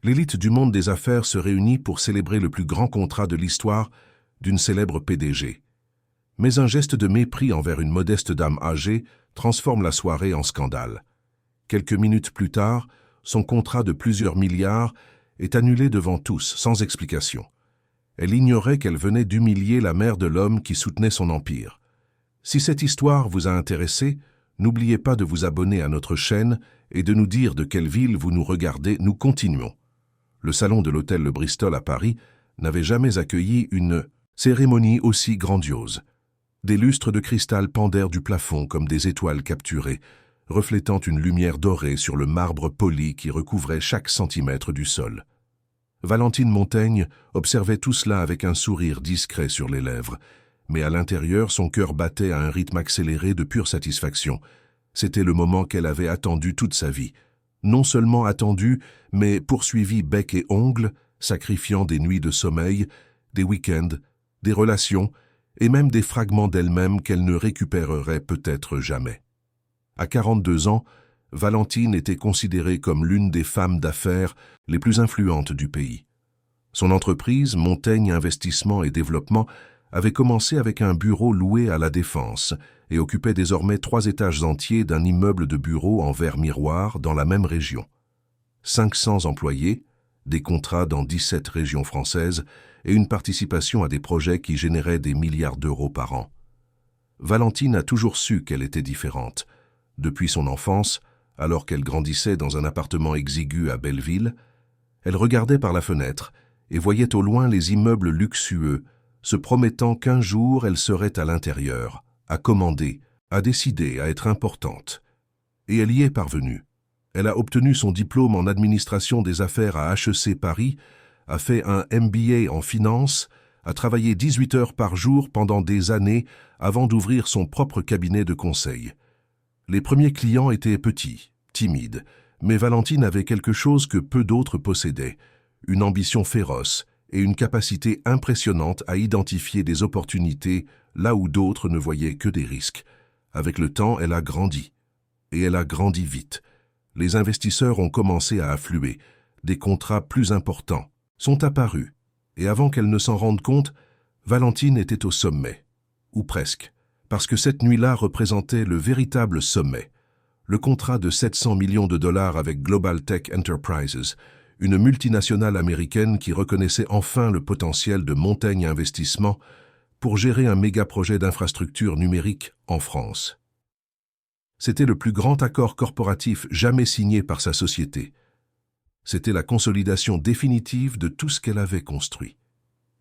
L'élite du monde des affaires se réunit pour célébrer le plus grand contrat de l'histoire d'une célèbre PDG. Mais un geste de mépris envers une modeste dame âgée transforme la soirée en scandale. Quelques minutes plus tard, son contrat de plusieurs milliards est annulé devant tous, sans explication. Elle ignorait qu'elle venait d'humilier la mère de l'homme qui soutenait son empire. Si cette histoire vous a intéressé, n'oubliez pas de vous abonner à notre chaîne et de nous dire de quelle ville vous nous regardez. Nous continuons. Le salon de l'hôtel Le Bristol à Paris n'avait jamais accueilli une cérémonie aussi grandiose. Des lustres de cristal pendèrent du plafond comme des étoiles capturées, reflétant une lumière dorée sur le marbre poli qui recouvrait chaque centimètre du sol. Valentine Montaigne observait tout cela avec un sourire discret sur les lèvres, mais à l'intérieur, son cœur battait à un rythme accéléré de pure satisfaction. C'était le moment qu'elle avait attendu toute sa vie. Non seulement attendu, mais poursuivi bec et ongles, sacrifiant des nuits de sommeil, des week-ends, des relations, et même des fragments d'elle-même qu'elle ne récupérerait peut-être jamais. À 42 ans, Valentine était considérée comme l'une des femmes d'affaires les plus influentes du pays. Son entreprise, Montaigne Investissement et Développement, avait commencé avec un bureau loué à La Défense et occupait désormais 3 étages entiers d'un immeuble de bureaux en verre miroir dans la même région. 500 employés, des contrats dans 17 régions françaises et une participation à des projets qui généraient des milliards d'euros par an. Valentine a toujours su qu'elle était différente. Depuis son enfance, alors qu'elle grandissait dans un appartement exigu à Belleville, elle regardait par la fenêtre et voyait au loin les immeubles luxueux, se promettant qu'un jour elle serait à l'intérieur, à commander, à décider, à être importante. Et elle y est parvenue. Elle a obtenu son diplôme en administration des affaires à HEC Paris, a fait un MBA en finance, a travaillé 18 heures par jour pendant des années avant d'ouvrir son propre cabinet de conseil. Les premiers clients étaient petits, timides, mais Valentine avait quelque chose que peu d'autres possédaient, une ambition féroce et une capacité impressionnante à identifier des opportunités là où d'autres ne voyaient que des risques. Avec le temps, elle a grandi. Et elle a grandi vite. Les investisseurs ont commencé à affluer. Des contrats plus importants sont apparus. Et avant qu'elle ne s'en rende compte, Valentine était au sommet. Ou presque. Parce que cette nuit-là représentait le véritable sommet. Le contrat de 700 millions de dollars avec Global Tech Enterprises, une multinationale américaine qui reconnaissait enfin le potentiel de Montaigne Investissement pour gérer un méga-projet d'infrastructure numérique en France. C'était le plus grand accord corporatif jamais signé par sa société. C'était la consolidation définitive de tout ce qu'elle avait construit.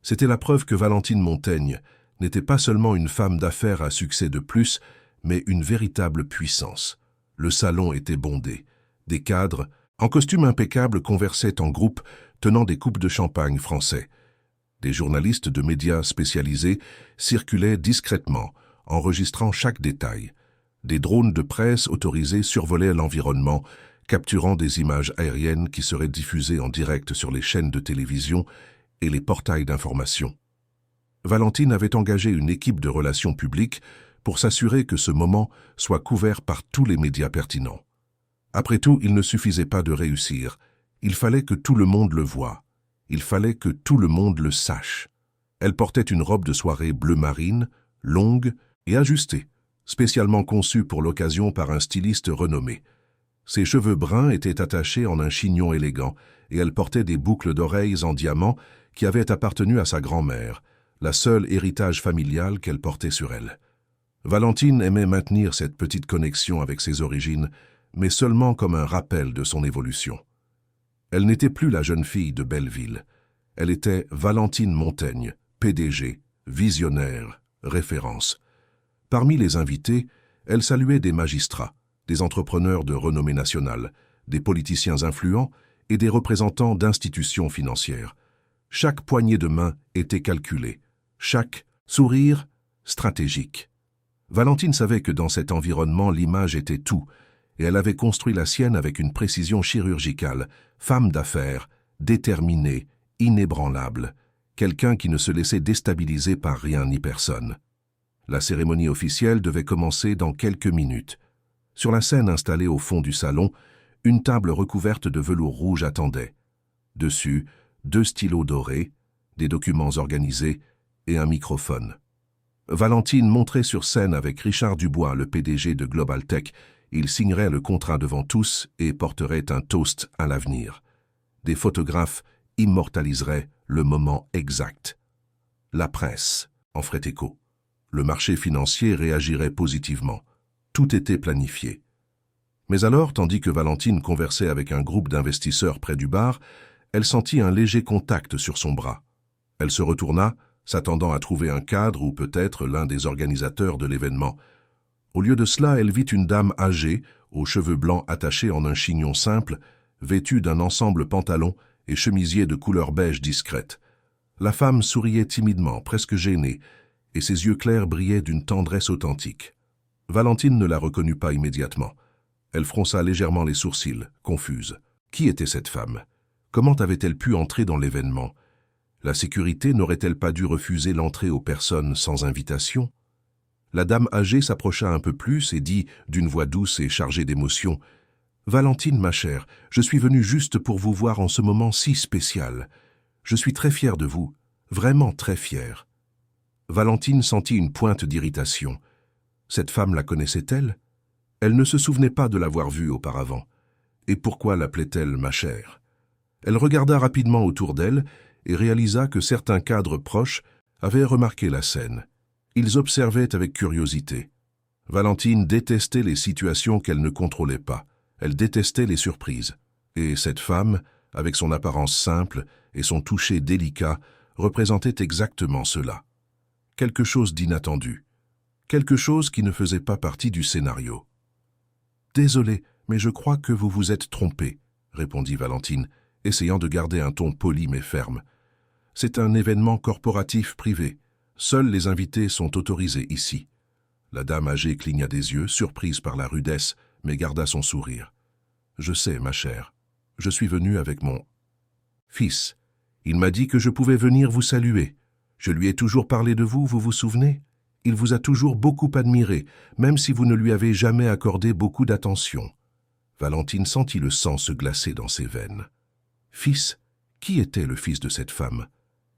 C'était la preuve que Valentine Montaigne n'était pas seulement une femme d'affaires à succès de plus, mais une véritable puissance. Le salon était bondé. Des cadres, en costume impeccable, conversaient en groupe, tenant des coupes de champagne français. Des journalistes de médias spécialisés circulaient discrètement, enregistrant chaque détail. Des drones de presse autorisés survolaient l'environnement, capturant des images aériennes qui seraient diffusées en direct sur les chaînes de télévision et les portails d'information. Valentine avait engagé une équipe de relations publiques pour s'assurer que ce moment soit couvert par tous les médias pertinents. Après tout, il ne suffisait pas de réussir. Il fallait que tout le monde le voie. Il fallait que tout le monde le sache. Elle portait une robe de soirée bleu marine, longue et ajustée, spécialement conçue pour l'occasion par un styliste renommé. Ses cheveux bruns étaient attachés en un chignon élégant et elle portait des boucles d'oreilles en diamant qui avaient appartenu à sa grand-mère, la seule héritage familial qu'elle portait sur elle. Valentine aimait maintenir cette petite connexion avec ses origines, mais seulement comme un rappel de son évolution. Elle n'était plus la jeune fille de Belleville. Elle était Valentine Montaigne, PDG, visionnaire, référence. Parmi les invités, elle saluait des magistrats, des entrepreneurs de renommée nationale, des politiciens influents et des représentants d'institutions financières. Chaque poignée de main était calculée, chaque sourire stratégique. Valentine savait que dans cet environnement, l'image était tout, et elle avait construit la sienne avec une précision chirurgicale, femme d'affaires, déterminée, inébranlable, quelqu'un qui ne se laissait déstabiliser par rien ni personne. La cérémonie officielle devait commencer dans quelques minutes. Sur la scène installée au fond du salon, une table recouverte de velours rouge attendait. Dessus, 2 stylos dorés, des documents organisés et un microphone. Valentine monterait sur scène avec Richard Dubois, le PDG de Global Tech. Il signerait le contrat devant tous et porterait un toast à l'avenir. Des photographes immortaliseraient le moment exact. La presse en ferait écho. Le marché financier réagirait positivement. Tout était planifié. Mais alors, tandis que Valentine conversait avec un groupe d'investisseurs près du bar, elle sentit un léger contact sur son bras. Elle se retourna, s'attendant à trouver un cadre ou peut-être l'un des organisateurs de l'événement. Au lieu de cela, elle vit une dame âgée, aux cheveux blancs attachés en un chignon simple, vêtue d'un ensemble pantalon et chemisier de couleur beige discrète. La femme souriait timidement, presque gênée, et ses yeux clairs brillaient d'une tendresse authentique. Valentine ne la reconnut pas immédiatement. Elle fronça légèrement les sourcils, confuse. Qui était cette femme? Comment avait-elle pu entrer dans l'événement? La sécurité n'aurait-elle pas dû refuser l'entrée aux personnes sans invitation? La dame âgée s'approcha un peu plus et dit, d'une voix douce et chargée d'émotion, « Valentine, ma chère, je suis venue juste pour vous voir en ce moment si spécial. Je suis très fière de vous, vraiment très fière. » Valentine sentit une pointe d'irritation. Cette femme la connaissait-elle? Elle ne se souvenait pas de l'avoir vue auparavant. Et pourquoi l'appelait-elle ma chère? Elle regarda rapidement autour d'elle et réalisa que certains cadres proches avaient remarqué la scène. Ils observaient avec curiosité. Valentine détestait les situations qu'elle ne contrôlait pas. Elle détestait les surprises. Et cette femme, avec son apparence simple et son toucher délicat, représentait exactement cela. Quelque chose d'inattendu. Quelque chose qui ne faisait pas partie du scénario. « Désolé, mais je crois que vous vous êtes trompé, » répondit Valentine, essayant de garder un ton poli mais ferme. « C'est un événement corporatif privé. Seuls les invités sont autorisés ici. » La dame âgée cligna des yeux, surprise par la rudesse, mais garda son sourire. « Je sais, ma chère. Je suis venue avec mon fils. Il m'a dit que je pouvais venir vous saluer. Je lui ai toujours parlé de vous, vous vous souvenez? Il vous a toujours beaucoup admiré, même si vous ne lui avez jamais accordé beaucoup d'attention. » Valentine sentit le sang se glacer dans ses veines. Fils? Qui était le fils de cette femme?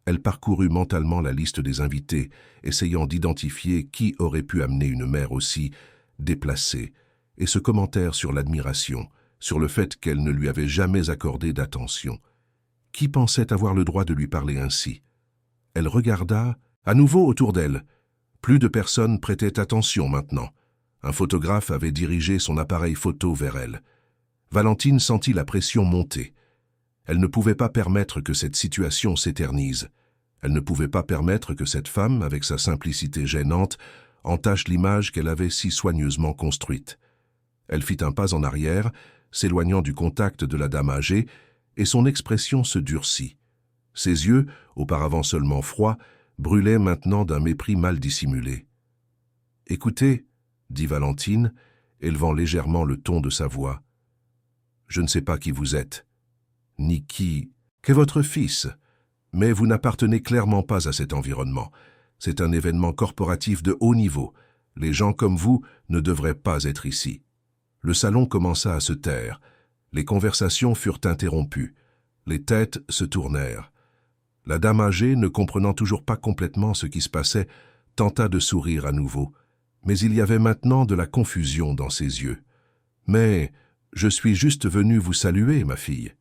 Elle parcourut mentalement la liste des invités, essayant d'identifier qui aurait pu amener une mère aussi déplacée, et ce commentaire sur l'admiration, sur le fait qu'elle ne lui avait jamais accordé d'attention. Qui pensait avoir le droit de lui parler ainsi? Elle regarda à nouveau autour d'elle. Plus de personnes prêtaient attention maintenant. Un photographe avait dirigé son appareil photo vers elle. Valentine sentit la pression monter. Elle ne pouvait pas permettre que cette situation s'éternise. Elle ne pouvait pas permettre que cette femme, avec sa simplicité gênante, entache l'image qu'elle avait si soigneusement construite. Elle fit un pas en arrière, s'éloignant du contact de la dame âgée, et son expression se durcit. Ses yeux, auparavant seulement froids, brûlaient maintenant d'un mépris mal dissimulé. « Écoutez, » dit Valentine, élevant légèrement le ton de sa voix, « je ne sais pas qui vous êtes, ni qui qu'est votre fils, mais vous n'appartenez clairement pas à cet environnement. C'est un événement corporatif de haut niveau. Les gens comme vous ne devraient pas être ici. » Le salon commença à se taire. Les conversations furent interrompues. Les têtes se tournèrent. La dame âgée, ne comprenant toujours pas complètement ce qui se passait, tenta de sourire à nouveau. Mais il y avait maintenant de la confusion dans ses yeux. « Mais je suis juste venue vous saluer, ma fille. »«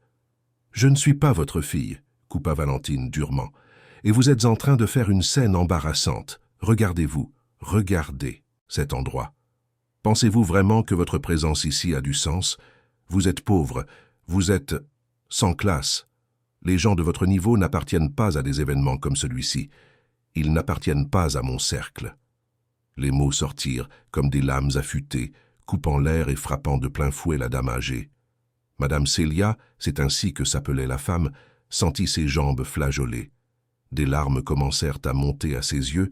Je ne suis pas votre fille, » coupa Valentine durement. « Et vous êtes en train de faire une scène embarrassante. Regardez-vous, regardez cet endroit. Pensez-vous vraiment que votre présence ici a du sens? Vous êtes pauvre, vous êtes sans classe. Les gens de votre niveau n'appartiennent pas à des événements comme celui-ci. Ils n'appartiennent pas à mon cercle. » Les mots sortirent comme des lames affûtées, coupant l'air et frappant de plein fouet la dame âgée. Madame Célia, c'est ainsi que s'appelait la femme, sentit ses jambes flageoler. Des larmes commencèrent à monter à ses yeux,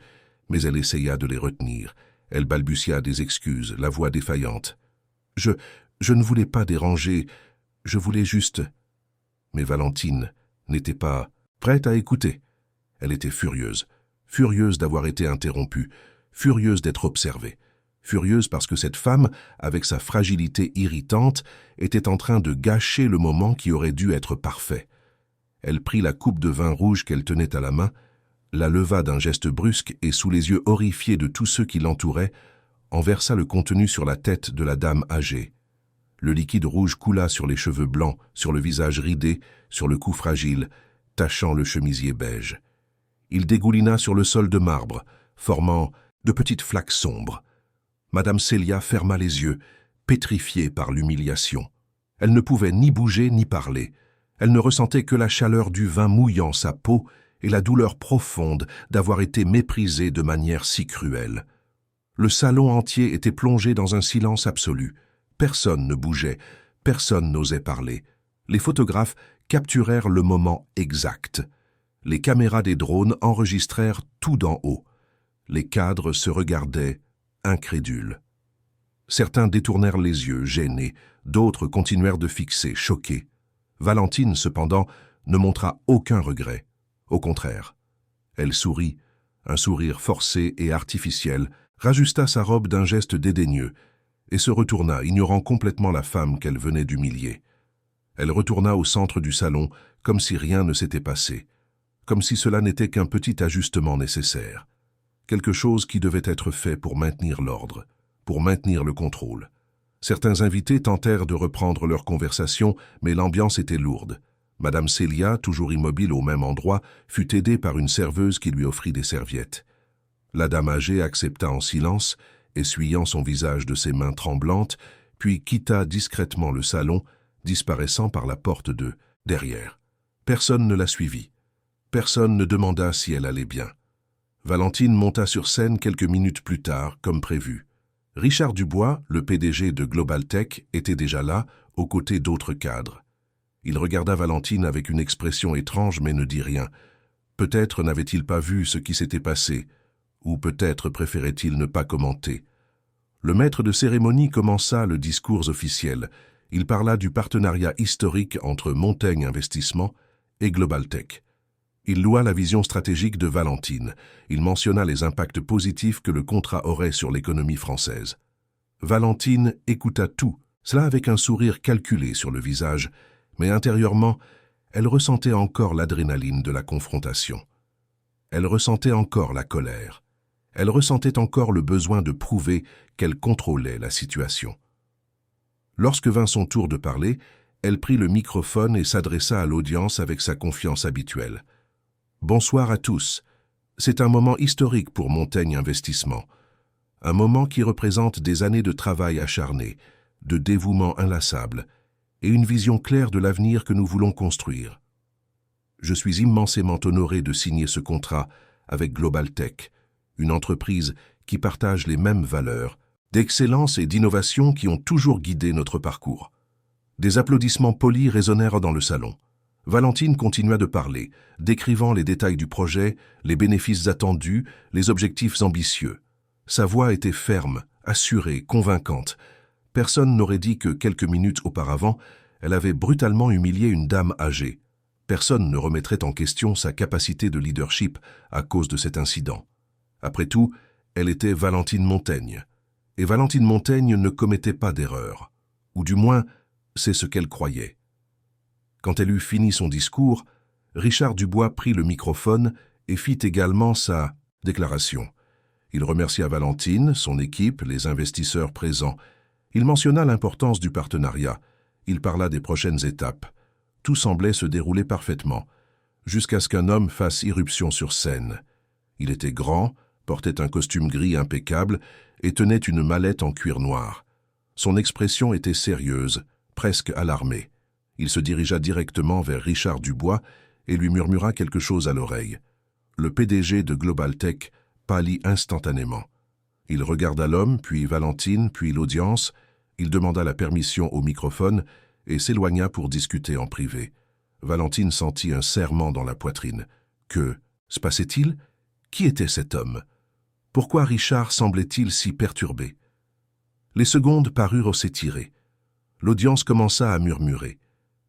mais elle essaya de les retenir. Elle balbutia des excuses, la voix défaillante. « Je ne voulais pas déranger, je voulais juste... » Mais Valentine n'était pas prête à écouter. Elle était furieuse, furieuse d'avoir été interrompue, furieuse d'être observée, furieuse parce que cette femme, avec sa fragilité irritante, était en train de gâcher le moment qui aurait dû être parfait. Elle prit la coupe de vin rouge qu'elle tenait à la main, la leva d'un geste brusque et, sous les yeux horrifiés de tous ceux qui l'entouraient, en versa le contenu sur la tête de la dame âgée. Le liquide rouge coula sur les cheveux blancs, sur le visage ridé, sur le cou fragile, tachant le chemisier beige. Il dégoulina sur le sol de marbre, formant de petites flaques sombres. Madame Célia ferma les yeux, pétrifiée par l'humiliation. Elle ne pouvait ni bouger ni parler. Elle ne ressentait que la chaleur du vin mouillant sa peau et la douleur profonde d'avoir été méprisée de manière si cruelle. Le salon entier était plongé dans un silence absolu. Personne ne bougeait, personne n'osait parler. Les photographes capturèrent le moment exact. Les caméras des drones enregistrèrent tout d'en haut. Les cadres se regardaient, incrédules. Certains détournèrent les yeux, gênés, d'autres continuèrent de fixer, choqués. Valentine, cependant, ne montra aucun regret. Au contraire, elle sourit, un sourire forcé et artificiel, rajusta sa robe d'un geste dédaigneux et se retourna, ignorant complètement la femme qu'elle venait d'humilier. Elle retourna au centre du salon, comme si rien ne s'était passé, comme si cela n'était qu'un petit ajustement nécessaire, quelque chose qui devait être fait pour maintenir l'ordre, pour maintenir le contrôle. Certains invités tentèrent de reprendre leur conversation, mais l'ambiance était lourde. Madame Célia, toujours immobile au même endroit, fut aidée par une serveuse qui lui offrit des serviettes. La dame âgée accepta en silence, essuyant son visage de ses mains tremblantes, puis quitta discrètement le salon, disparaissant par la porte de derrière. Personne ne la suivit. Personne ne demanda si elle allait bien. Valentine monta sur scène quelques minutes plus tard, comme prévu. Richard Dubois, le PDG de Global Tech, était déjà là, aux côtés d'autres cadres. Il regarda Valentine avec une expression étrange mais ne dit rien. Peut-être n'avait-il pas vu ce qui s'était passé, ou peut-être préférait-il ne pas commenter. Le maître de cérémonie commença le discours officiel. Il parla du partenariat historique entre Montaigne Investissement et Global Tech. Il loua la vision stratégique de Valentine. Il mentionna les impacts positifs que le contrat aurait sur l'économie française. Valentine écouta tout, cela avec un sourire calculé sur le visage, mais intérieurement, elle ressentait encore l'adrénaline de la confrontation. Elle ressentait encore la colère. Elle ressentait encore le besoin de prouver qu'elle contrôlait la situation. Lorsque vint son tour de parler, elle prit le microphone et s'adressa à l'audience avec sa confiance habituelle. « Bonsoir à tous. C'est un moment historique pour Montaigne Investissement. Un moment qui représente des années de travail acharné, de dévouement inlassable et une vision claire de l'avenir que nous voulons construire. Je suis immensément honoré de signer ce contrat avec Global Tech, une entreprise qui partage les mêmes valeurs, d'excellence et d'innovation qui ont toujours guidé notre parcours. » Des applaudissements polis résonnèrent dans le salon. Valentine continua de parler, décrivant les détails du projet, les bénéfices attendus, les objectifs ambitieux. Sa voix était ferme, assurée, convaincante. Personne n'aurait dit que quelques minutes auparavant, elle avait brutalement humilié une dame âgée. Personne ne remettrait en question sa capacité de leadership à cause de cet incident. Après tout, elle était Valentine Montaigne. Et Valentine Montaigne ne commettait pas d'erreur. Ou du moins, c'est ce qu'elle croyait. Quand elle eut fini son discours, Richard Dubois prit le microphone et fit également sa déclaration. Il remercia Valentine, son équipe, les investisseurs présents. Il mentionna l'importance du partenariat. Il parla des prochaines étapes. Tout semblait se dérouler parfaitement, jusqu'à ce qu'un homme fasse irruption sur scène. Il était grand, portait un costume gris impeccable et tenait une mallette en cuir noir. Son expression était sérieuse, presque alarmée. Il se dirigea directement vers Richard Dubois et lui murmura quelque chose à l'oreille. Le PDG de Global Tech pâlit instantanément. Il regarda l'homme, puis Valentine, puis l'audience. Il demanda la permission au microphone et s'éloigna pour discuter en privé. Valentine sentit un serrement dans la poitrine. Que se passait-il? Qui était cet homme? Pourquoi Richard semblait-il si perturbé? Les secondes parurent s'étirer. L'audience commença à murmurer.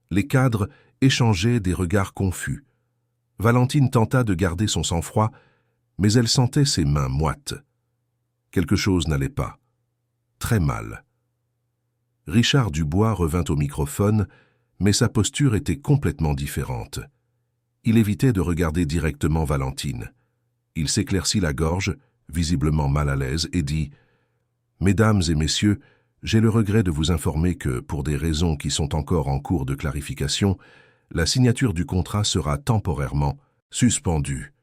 Les cadres échangeaient des regards confus. Valentine tenta de garder son sang-froid, mais elle sentait ses mains moites. Quelque chose n'allait pas. Très mal. Richard Dubois revint au microphone, mais sa posture était complètement différente. Il évitait de regarder directement Valentine. Il s'éclaircit la gorge, visiblement mal à l'aise, et dit « Mesdames et messieurs, j'ai le regret de vous informer que, pour des raisons qui sont encore en cours de clarification, la signature du contrat sera temporairement suspendue. »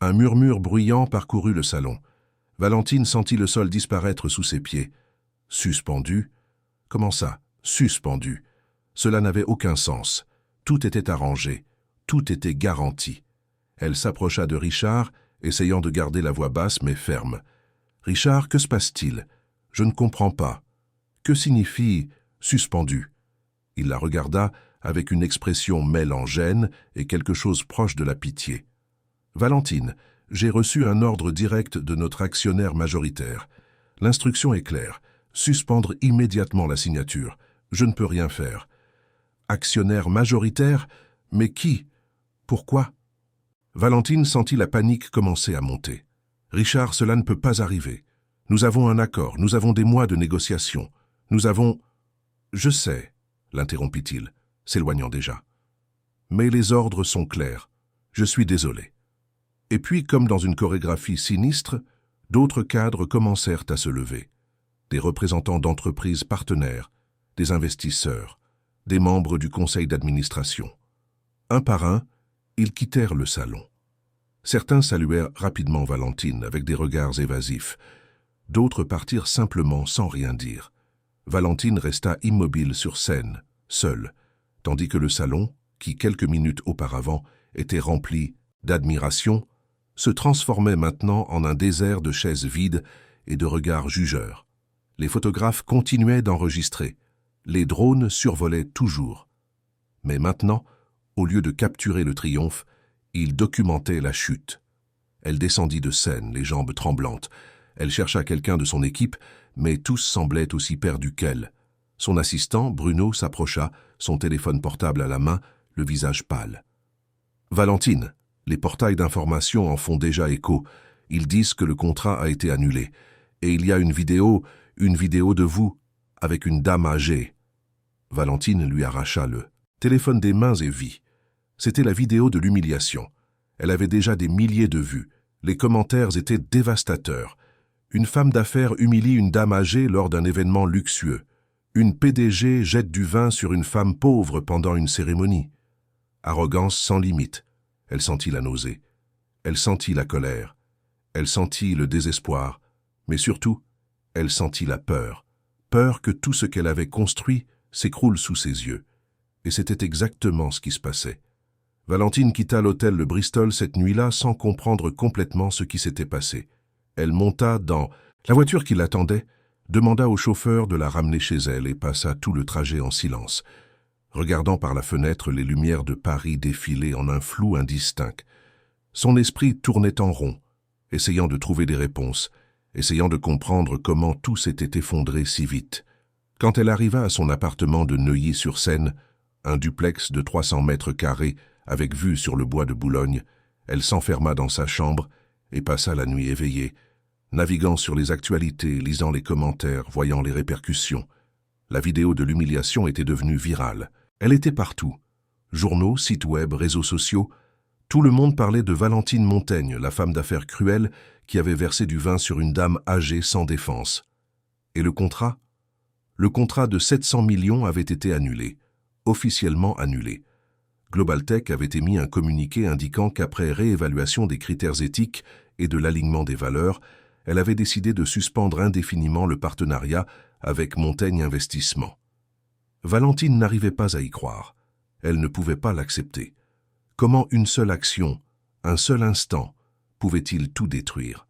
Un murmure bruyant parcourut le salon. Valentine sentit le sol disparaître sous ses pieds. Suspendu? Comment ça, suspendu? Cela n'avait aucun sens. Tout était arrangé. Tout était garanti. Elle s'approcha de Richard, essayant de garder la voix basse mais ferme. « Richard, que se passe-t-il? Je ne comprends pas. Que signifie « suspendu » Il la regarda avec une expression mêlant gêne et quelque chose proche de la pitié. « Valentine, j'ai reçu un ordre direct de notre actionnaire majoritaire. L'instruction est claire. Suspendre immédiatement la signature. Je ne peux rien faire. » Actionnaire majoritaire? Mais qui? Pourquoi? Valentine sentit la panique commencer à monter. « Richard, cela ne peut pas arriver. Nous avons un accord, nous avons des mois de négociations. Nous avons... » « Je sais, » l'interrompit-il, s'éloignant déjà. « Mais les ordres sont clairs. Je suis désolé. » Et puis, comme dans une chorégraphie sinistre, d'autres cadres commencèrent à se lever. Des représentants d'entreprises partenaires, des investisseurs, des membres du conseil d'administration. Un par un, ils quittèrent le salon. Certains saluèrent rapidement Valentine avec des regards évasifs. D'autres partirent simplement sans rien dire. Valentine resta immobile sur scène, seule, tandis que le salon, qui quelques minutes auparavant était rempli d'admiration, se transformait maintenant en un désert de chaises vides et de regards jugeurs. Les photographes continuaient d'enregistrer. Les drones survolaient toujours. Mais maintenant, au lieu de capturer le triomphe, ils documentaient la chute. Elle descendit de scène, les jambes tremblantes. Elle chercha quelqu'un de son équipe, mais tous semblaient aussi perdus qu'elle. Son assistant, Bruno, s'approcha, son téléphone portable à la main, le visage pâle. « Valentine, les portails d'information en font déjà écho. Ils disent que le contrat a été annulé. Et il y a une vidéo de vous, avec une dame âgée. » Valentine lui arracha le téléphone des mains et vit. C'était la vidéo de l'humiliation. Elle avait déjà des milliers de vues. Les commentaires étaient dévastateurs. Une femme d'affaires humilie une dame âgée lors d'un événement luxueux. Une PDG jette du vin sur une femme pauvre pendant une cérémonie. Arrogance sans limite. Elle sentit la nausée. Elle sentit la colère. Elle sentit le désespoir. Mais surtout, elle sentit la peur. Peur que tout ce qu'elle avait construit s'écroule sous ses yeux. Et c'était exactement ce qui se passait. Valentine quitta l'hôtel Le Bristol cette nuit-là sans comprendre complètement ce qui s'était passé. Elle monta dans la voiture qui l'attendait, demanda au chauffeur de la ramener chez elle et passa tout le trajet en silence, regardant par la fenêtre les lumières de Paris défiler en un flou indistinct. Son esprit tournait en rond, essayant de trouver des réponses, essayant de comprendre comment tout s'était effondré si vite. Quand elle arriva à son appartement de Neuilly-sur-Seine, un duplex de 300 mètres carrés avec vue sur le bois de Boulogne, elle s'enferma dans sa chambre et passa la nuit éveillée, naviguant sur les actualités, lisant les commentaires, voyant les répercussions. La vidéo de l'humiliation était devenue virale. Elle était partout. Journaux, sites web, réseaux sociaux. Tout le monde parlait de Valentine Montaigne, la femme d'affaires cruelle qui avait versé du vin sur une dame âgée sans défense. Et le contrat? Le contrat de 700 millions avait été annulé, officiellement annulé. Globaltech avait émis un communiqué indiquant qu'après réévaluation des critères éthiques et de l'alignement des valeurs, elle avait décidé de suspendre indéfiniment le partenariat avec Montaigne Investissement. Valentine n'arrivait pas à y croire. Elle ne pouvait pas l'accepter. Comment une seule action, un seul instant, pouvait-il tout détruire?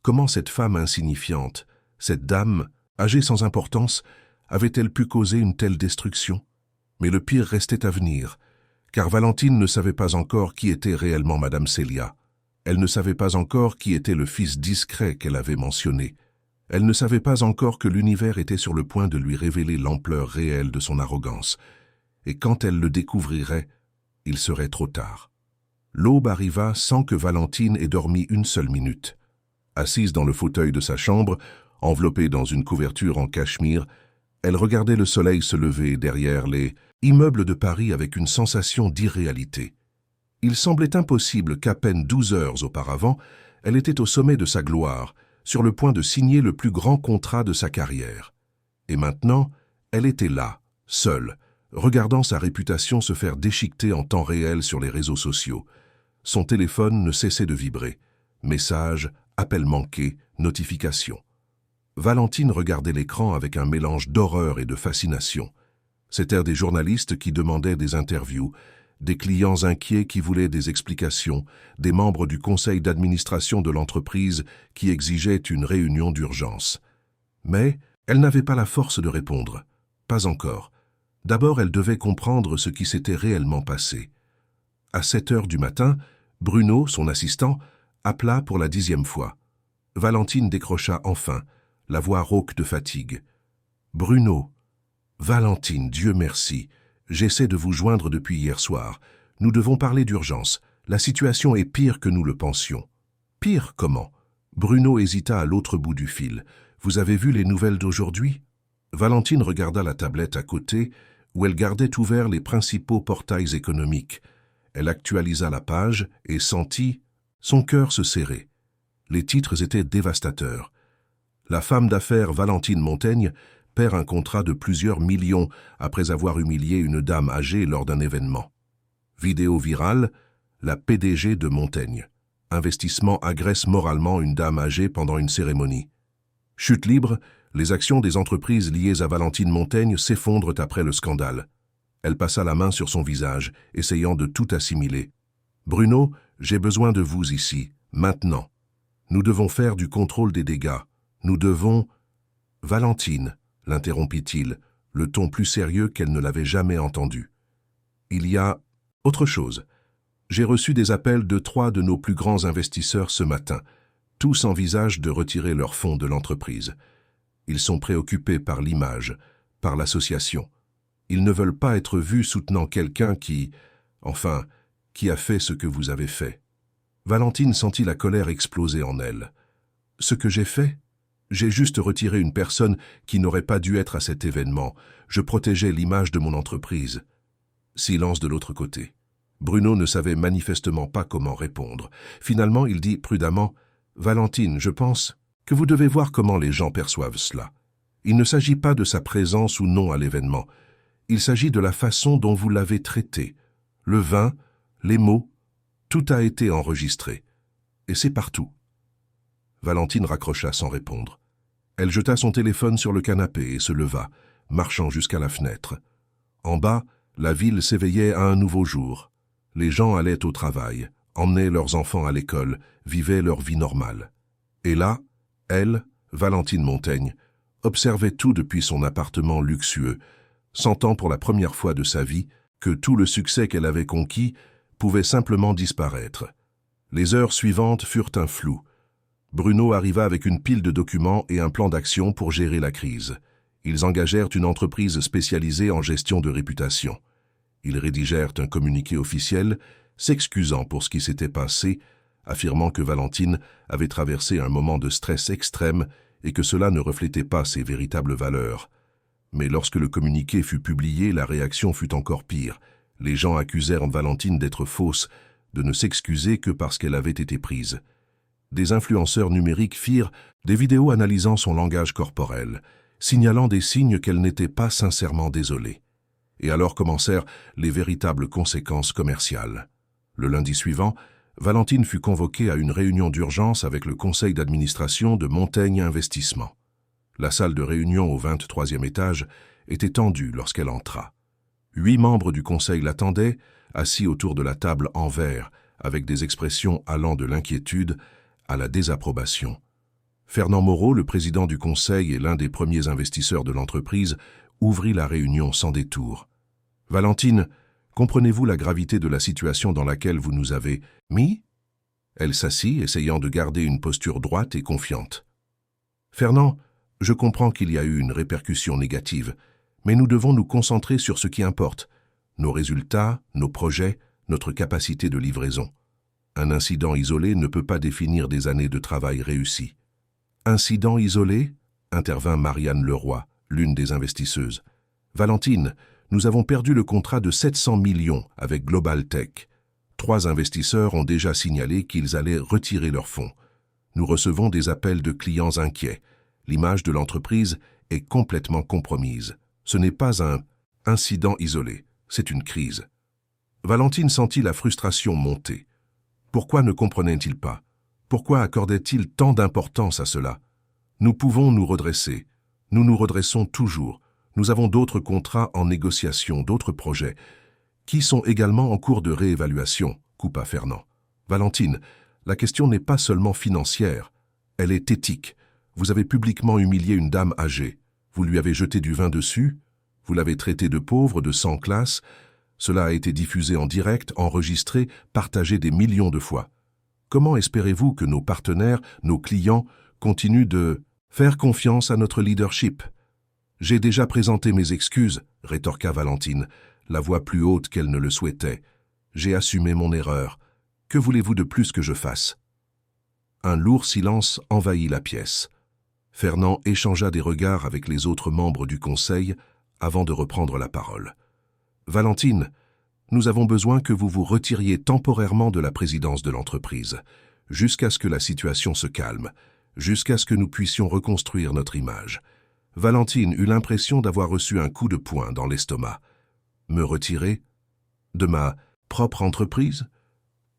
Comment cette femme insignifiante, cette dame, âgée sans importance, avait-elle pu causer une telle destruction? Mais le pire restait à venir, car Valentine ne savait pas encore qui était réellement Madame Célia. Elle ne savait pas encore qui était le fils discret qu'elle avait mentionné. Elle ne savait pas encore que l'univers était sur le point de lui révéler l'ampleur réelle de son arrogance. Et quand elle le découvrirait, il serait trop tard. L'aube arriva sans que Valentine ait dormi une seule minute. Assise dans le fauteuil de sa chambre, enveloppée dans une couverture en cachemire, elle regardait le soleil se lever derrière les immeubles de Paris avec une sensation d'irréalité. Il semblait impossible qu'à peine 12 heures auparavant, elle était au sommet de sa gloire, sur le point de signer le plus grand contrat de sa carrière. Et maintenant, elle était là, seule, regardant sa réputation se faire déchiqueter en temps réel sur les réseaux sociaux. Son téléphone ne cessait de vibrer. Messages, appels manqués, notifications. Valentine regardait l'écran avec un mélange d'horreur et de fascination. C'étaient des journalistes qui demandaient des interviews, des clients inquiets qui voulaient des explications, des membres du conseil d'administration de l'entreprise qui exigeaient une réunion d'urgence. Mais elle n'avait pas la force de répondre. Pas encore. D'abord, elle devait comprendre ce qui s'était réellement passé. À 7 heures du matin, Bruno, son assistant, appela pour la 10e fois. Valentine décrocha enfin, la voix rauque de fatigue. « Bruno, Valentine, Dieu merci, j'essaie de vous joindre depuis hier soir. Nous devons parler d'urgence. La situation est pire que nous le pensions. » « Pire comment ?» Bruno hésita à l'autre bout du fil. « Vous avez vu les nouvelles d'aujourd'hui ?» Valentine regarda la tablette à côté, où elle gardait ouverts les principaux portails économiques. Elle actualisa la page et sentit son cœur se serrer. Les titres étaient dévastateurs. La femme d'affaires Valentine Montaigne perd un contrat de plusieurs millions après avoir humilié une dame âgée lors d'un événement. Vidéo virale, la PDG de Montaigne. Investissement agresse moralement une dame âgée pendant une cérémonie. Chute libre, les actions des entreprises liées à Valentine Montaigne s'effondrent après le scandale. Elle passa la main sur son visage, essayant de tout assimiler. « Bruno, j'ai besoin de vous ici, maintenant. Nous devons faire du contrôle des dégâts. Nous devons... » « Valentine, l'interrompit-il, le ton plus sérieux qu'elle ne l'avait jamais entendu. « Il y a autre chose. J'ai reçu des appels de 3 de nos plus grands investisseurs ce matin. Tous envisagent de retirer leurs fonds de l'entreprise. Ils sont préoccupés par l'image, par l'association. Ils ne veulent pas être vus soutenant quelqu'un qui a fait ce que vous avez fait. » Valentine sentit la colère exploser en elle. « Ce que j'ai fait ? J'ai juste retiré une personne qui n'aurait pas dû être à cet événement. Je protégeais l'image de mon entreprise. » Silence de l'autre côté. Bruno ne savait manifestement pas comment répondre. Finalement, il dit prudemment « Valentine, je pense que vous devez voir comment les gens perçoivent cela. Il ne s'agit pas de sa présence ou non à l'événement. Il s'agit de la façon dont vous l'avez traité. Le vin, les mots, tout a été enregistré. Et c'est partout. » Valentine raccrocha sans répondre. Elle jeta son téléphone sur le canapé et se leva, marchant jusqu'à la fenêtre. En bas, la ville s'éveillait à un nouveau jour. Les gens allaient au travail, emmenaient leurs enfants à l'école, vivaient leur vie normale. Et là, elle, Valentine Montaigne, observait tout depuis son appartement luxueux, sentant pour la première fois de sa vie que tout le succès qu'elle avait conquis pouvait simplement disparaître. Les heures suivantes furent un flou. Bruno arriva avec une pile de documents et un plan d'action pour gérer la crise. Ils engagèrent une entreprise spécialisée en gestion de réputation. Ils rédigèrent un communiqué officiel, s'excusant pour ce qui s'était passé, affirmant que Valentine avait traversé un moment de stress extrême et que cela ne reflétait pas ses véritables valeurs. Mais lorsque le communiqué fut publié, la réaction fut encore pire. Les gens accusèrent Valentine d'être fausse, de ne s'excuser que parce qu'elle avait été prise. Des influenceurs numériques firent des vidéos analysant son langage corporel, signalant des signes qu'elle n'était pas sincèrement désolée. Et alors commencèrent les véritables conséquences commerciales. Le lundi suivant, Valentine fut convoquée à une réunion d'urgence avec le conseil d'administration de Montaigne Investissement. La salle de réunion au 23e étage était tendue lorsqu'elle entra. 8 membres du conseil l'attendaient, assis autour de la table en verre, avec des expressions allant de l'inquiétude à la désapprobation. Fernand Moreau, le président du conseil et l'un des premiers investisseurs de l'entreprise, ouvrit la réunion sans détour. « Valentine, comprenez-vous la gravité de la situation dans laquelle vous nous avez mis ?» Elle s'assit, essayant de garder une posture droite et confiante. « Fernand, je comprends qu'il y a eu une répercussion négative, mais nous devons nous concentrer sur ce qui importe, nos résultats, nos projets, notre capacité de livraison. Un incident isolé ne peut pas définir des années de travail réussi. »« Incident isolé ?» intervint Marianne Leroy, l'une des investisseuses. « Valentine, nous avons perdu le contrat de 700 millions avec Global Tech. 3 investisseurs ont déjà signalé qu'ils allaient retirer leurs fonds. Nous recevons des appels de clients inquiets. L'image de l'entreprise est complètement compromise. Ce n'est pas un incident isolé, c'est une crise. Valentine sentit la frustration monter. Pourquoi ne comprenait-il pas? Pourquoi accordait-il tant d'importance à cela? Nous pouvons nous redresser. Nous nous redressons toujours. Nous avons d'autres contrats en négociation, d'autres projets, qui sont également en cours de réévaluation, coupa Fernand. Valentine, la question n'est pas seulement financière, elle est éthique. Vous avez publiquement humilié une dame âgée. Vous lui avez jeté du vin dessus, vous l'avez traitée de pauvre, de sans classe. Cela a été diffusé en direct, enregistré, partagé des millions de fois. Comment espérez-vous que nos partenaires, nos clients, continuent de faire confiance à notre leadership? J'ai déjà présenté mes excuses, rétorqua Valentine, la voix plus haute qu'elle ne le souhaitait. J'ai assumé mon erreur. Que voulez-vous de plus que je fasse? Un lourd silence envahit la pièce. Fernand échangea des regards avec les autres membres du conseil avant de reprendre la parole. Valentine, nous avons besoin que vous vous retiriez temporairement de la présidence de l'entreprise, jusqu'à ce que la situation se calme, jusqu'à ce que nous puissions reconstruire notre image. Valentine eut l'impression d'avoir reçu un coup de poing dans l'estomac. Me retirer? De ma propre entreprise?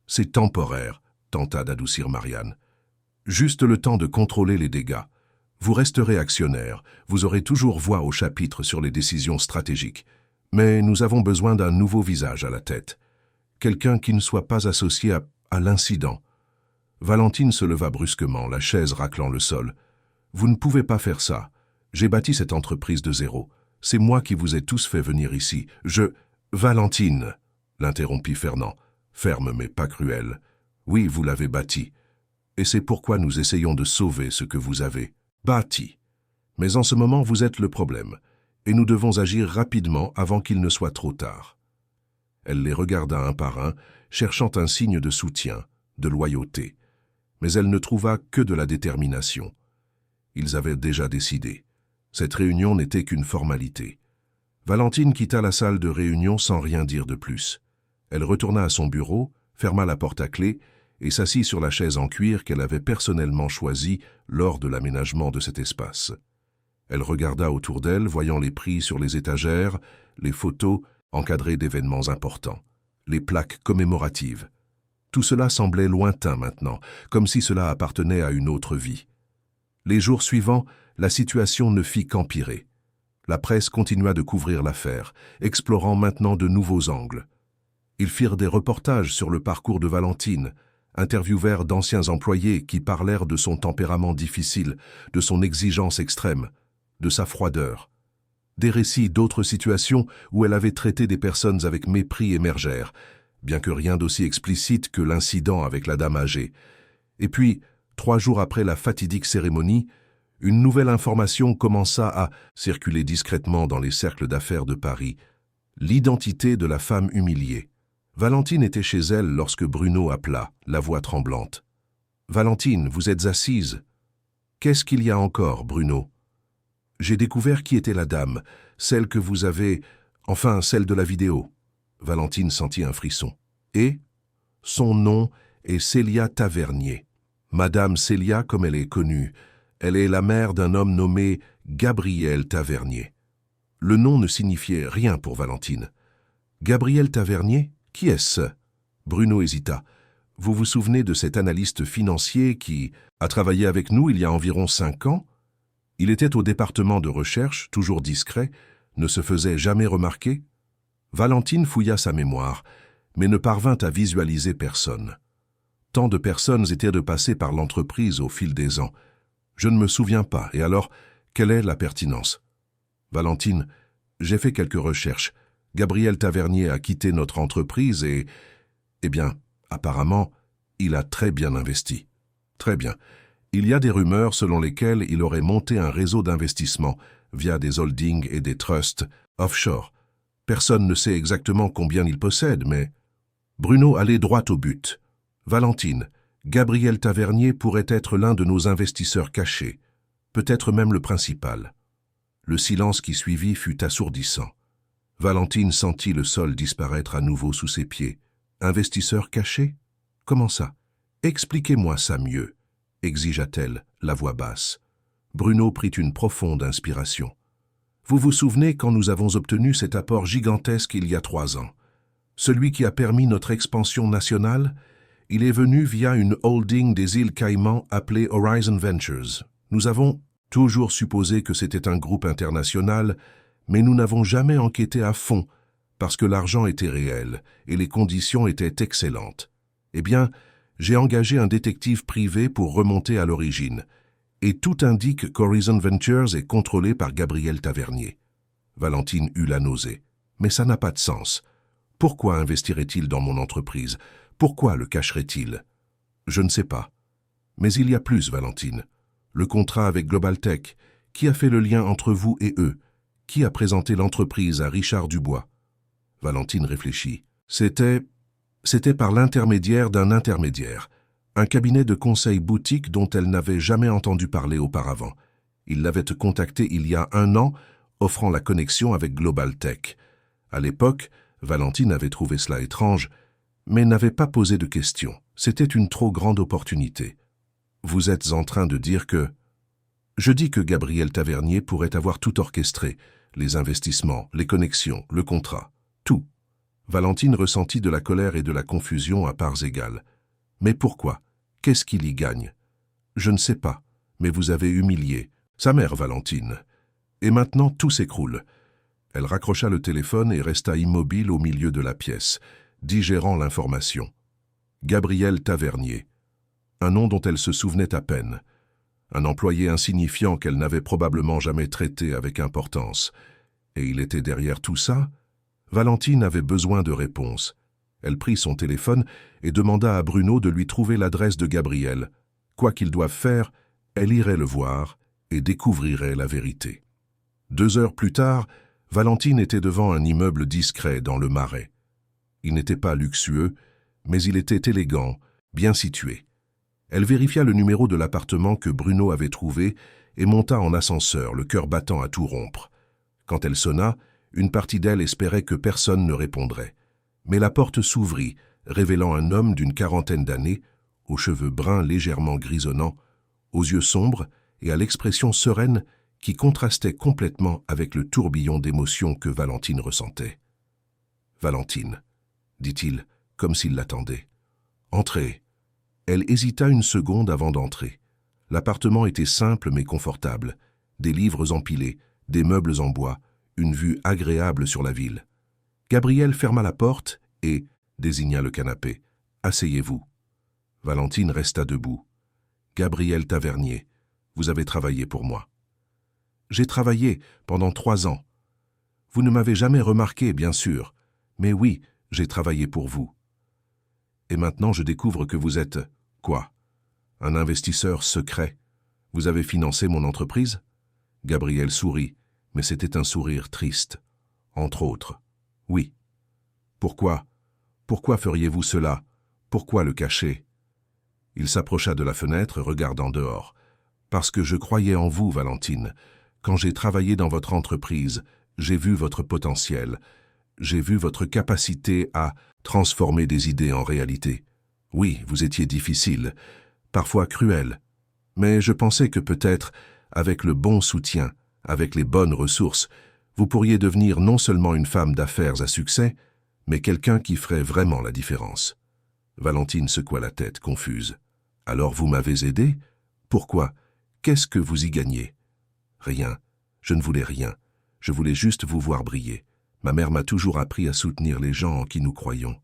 C'est temporaire, tenta d'adoucir Marianne. Juste le temps de contrôler les dégâts. Vous resterez actionnaire, vous aurez toujours voix au chapitre sur les décisions stratégiques. Mais nous avons besoin d'un nouveau visage à la tête. Quelqu'un qui ne soit pas associé à l'incident. Valentine se leva brusquement, la chaise raclant le sol. Vous ne pouvez pas faire ça. J'ai bâti cette entreprise de zéro. C'est moi qui vous ai tous fait venir ici. Valentine, l'interrompit Fernand, ferme mais pas cruel. Oui, vous l'avez bâti. Et c'est pourquoi nous essayons de sauver ce que vous avez bâti. Mais en ce moment, vous êtes le problème. Et nous devons agir rapidement avant qu'il ne soit trop tard. Elle les regarda un par un, cherchant un signe de soutien, de loyauté. Mais elle ne trouva que de la détermination. Ils avaient déjà décidé. Cette réunion n'était qu'une formalité. Valentine quitta la salle de réunion sans rien dire de plus. Elle retourna à son bureau, ferma la porte à clé et s'assit sur la chaise en cuir qu'elle avait personnellement choisie lors de l'aménagement de cet espace. Elle regarda autour d'elle, voyant les prix sur les étagères, les photos encadrées d'événements importants, les plaques commémoratives. Tout cela semblait lointain maintenant, comme si cela appartenait à une autre vie. Les jours suivants, la situation ne fit qu'empirer. La presse continua de couvrir l'affaire, explorant maintenant de nouveaux angles. Ils firent des reportages sur le parcours de Valentine, interviewèrent d'anciens employés qui parlèrent de son tempérament difficile, de son exigence extrême, de sa froideur. Des récits d'autres situations où elle avait traité des personnes avec mépris émergèrent, bien que rien d'aussi explicite que l'incident avec la dame âgée. Et puis, 3 jours après la fatidique cérémonie, une nouvelle information commença à circuler discrètement dans les cercles d'affaires de Paris. L'identité de la femme humiliée. Valentine était chez elle lorsque Bruno appela, la voix tremblante. « Valentine, vous êtes assise. »« Qu'est-ce qu'il y a encore, Bruno ?»« J'ai découvert qui était la dame, celle que vous avez... enfin, celle de la vidéo. » Valentine sentit un frisson. « Et ?» Son nom est Célia Tavernier. Madame Célia, comme elle est connue. Elle est la mère d'un homme nommé Gabriel Tavernier. Le nom ne signifiait rien pour Valentine. Gabriel Tavernier? Qui est-ce? Bruno hésita. Vous vous souvenez de cet analyste financier qui a travaillé avec nous il y a environ 5 ans? Il était au département de recherche, toujours discret, ne se faisait jamais remarquer. Valentine fouilla sa mémoire, mais ne parvint à visualiser personne. Tant de personnes étaient de passer par l'entreprise au fil des ans. Je ne me souviens pas, et alors, quelle est la pertinence? Valentine, j'ai fait quelques recherches. Gabriel Tavernier a quitté notre entreprise et... Eh bien, apparemment, il a très bien investi. Très bien. Il y a des rumeurs selon lesquelles il aurait monté un réseau d'investissement via des holdings et des trusts offshore. Personne ne sait exactement combien il possède, mais... Bruno allait droit au but. Valentine, Gabriel Tavernier pourrait être l'un de nos investisseurs cachés, peut-être même le principal. Le silence qui suivit fut assourdissant. Valentine sentit le sol disparaître à nouveau sous ses pieds. Investisseur caché? Comment ça? Expliquez-moi ça mieux, exigea-t-elle, la voix basse. Bruno prit une profonde inspiration. Vous vous souvenez quand nous avons obtenu cet apport gigantesque il y a 3 ans? Celui qui a permis notre expansion nationale? Il est venu via une holding des îles Caïmans appelée Horizon Ventures. Nous avons toujours supposé que c'était un groupe international, mais nous n'avons jamais enquêté à fond parce que l'argent était réel et les conditions étaient excellentes. Eh bien, j'ai engagé un détective privé pour remonter à l'origine, et tout indique qu'Horizon Ventures est contrôlé par Gabriel Tavernier. Valentine eut la nausée. Mais ça n'a pas de sens. Pourquoi investirait-il dans mon entreprise? Pourquoi le cacherait-il? Je ne sais pas. Mais il y a plus, Valentine. Le contrat avec Global Tech, qui a fait le lien entre vous et eux? Qui a présenté l'entreprise à Richard Dubois? Valentine réfléchit. C'était par l'intermédiaire d'un intermédiaire, un cabinet de conseil boutique dont elle n'avait jamais entendu parler auparavant. Il l'avait contacté il y a 1 an, offrant la connexion avec Global Tech. À l'époque, Valentine avait trouvé cela étrange, mais n'avait pas posé de questions. C'était une trop grande opportunité. Vous êtes en train de dire que... Je dis que Gabriel Tavernier pourrait avoir tout orchestré, les investissements, les connexions, le contrat, tout. Valentine ressentit de la colère et de la confusion à parts égales. Mais pourquoi? Qu'est-ce qu'il y gagne? Je ne sais pas, mais vous avez humilié sa mère, Valentine. Et maintenant, tout s'écroule. Elle raccrocha le téléphone et resta immobile au milieu de la pièce, digérant l'information. Gabriel Tavernier. Un nom dont elle se souvenait à peine. Un employé insignifiant qu'elle n'avait probablement jamais traité avec importance. Et il était derrière tout ça? Valentine avait besoin de réponses. Elle prit son téléphone et demanda à Bruno de lui trouver l'adresse de Gabriel. Quoi qu'il doive faire, elle irait le voir et découvrirait la vérité. 2 heures plus tard, Valentine était devant un immeuble discret dans le Marais. Il n'était pas luxueux, mais il était élégant, bien situé. Elle vérifia le numéro de l'appartement que Bruno avait trouvé et monta en ascenseur, le cœur battant à tout rompre. Quand elle sonna, une partie d'elle espérait que personne ne répondrait. Mais la porte s'ouvrit, révélant un homme d'une 40aine d'années, aux cheveux bruns légèrement grisonnants, aux yeux sombres et à l'expression sereine qui contrastait complètement avec le tourbillon d'émotions que Valentine ressentait. « Valentine, » dit-il, comme s'il l'attendait. « Entrez. » Elle hésita une seconde avant d'entrer. L'appartement était simple mais confortable. Des livres empilés, des meubles en bois, une vue agréable sur la ville. Gabriel ferma la porte et désigna le canapé. « Asseyez-vous. » Valentine resta debout. « Gabriel Tavernier, vous avez travaillé pour moi. » « J'ai travaillé pendant 3 ans. Vous ne m'avez jamais remarqué, bien sûr, mais oui, j'ai travaillé pour vous. Et maintenant, je découvre que vous êtes... quoi? Un investisseur secret. Vous avez financé mon entreprise? » Gabriel sourit, mais c'était un sourire triste. Entre autres. « Oui. » « Pourquoi? Pourquoi feriez-vous cela? Pourquoi le cacher ?» Il s'approcha de la fenêtre, regardant dehors. « Parce que je croyais en vous, Valentine. Quand j'ai travaillé dans votre entreprise, j'ai vu votre potentiel. J'ai vu votre capacité à transformer des idées en réalité. Oui, vous étiez difficile, parfois cruel. Mais je pensais que peut-être, avec le bon soutien, avec les bonnes ressources, vous pourriez devenir non seulement une femme d'affaires à succès, mais quelqu'un qui ferait vraiment la différence. » Valentine secoua la tête, confuse. « Alors vous m'avez aidé? Pourquoi? Qu'est-ce que vous y gagnez? » « Rien. Je ne voulais rien. Je voulais juste vous voir briller. Ma mère m'a toujours appris à soutenir les gens en qui nous croyons,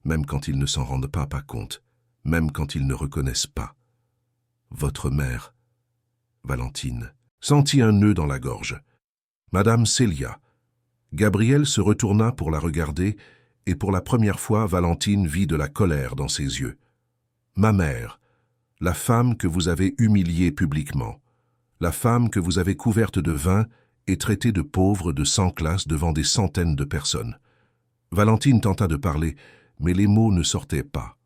même quand ils ne s'en rendent pas compte, même quand ils ne reconnaissent pas. Votre mère, Valentine, sentit un nœud dans la gorge. Madame Célia. Gabriel se retourna pour la regarder, et pour la première fois, Valentine vit de la colère dans ses yeux. Ma mère, la femme que vous avez humiliée publiquement. La femme que vous avez couverte de vin et traitée de pauvre de 100 classes devant des centaines de personnes. Valentine tenta de parler, mais les mots ne sortaient pas.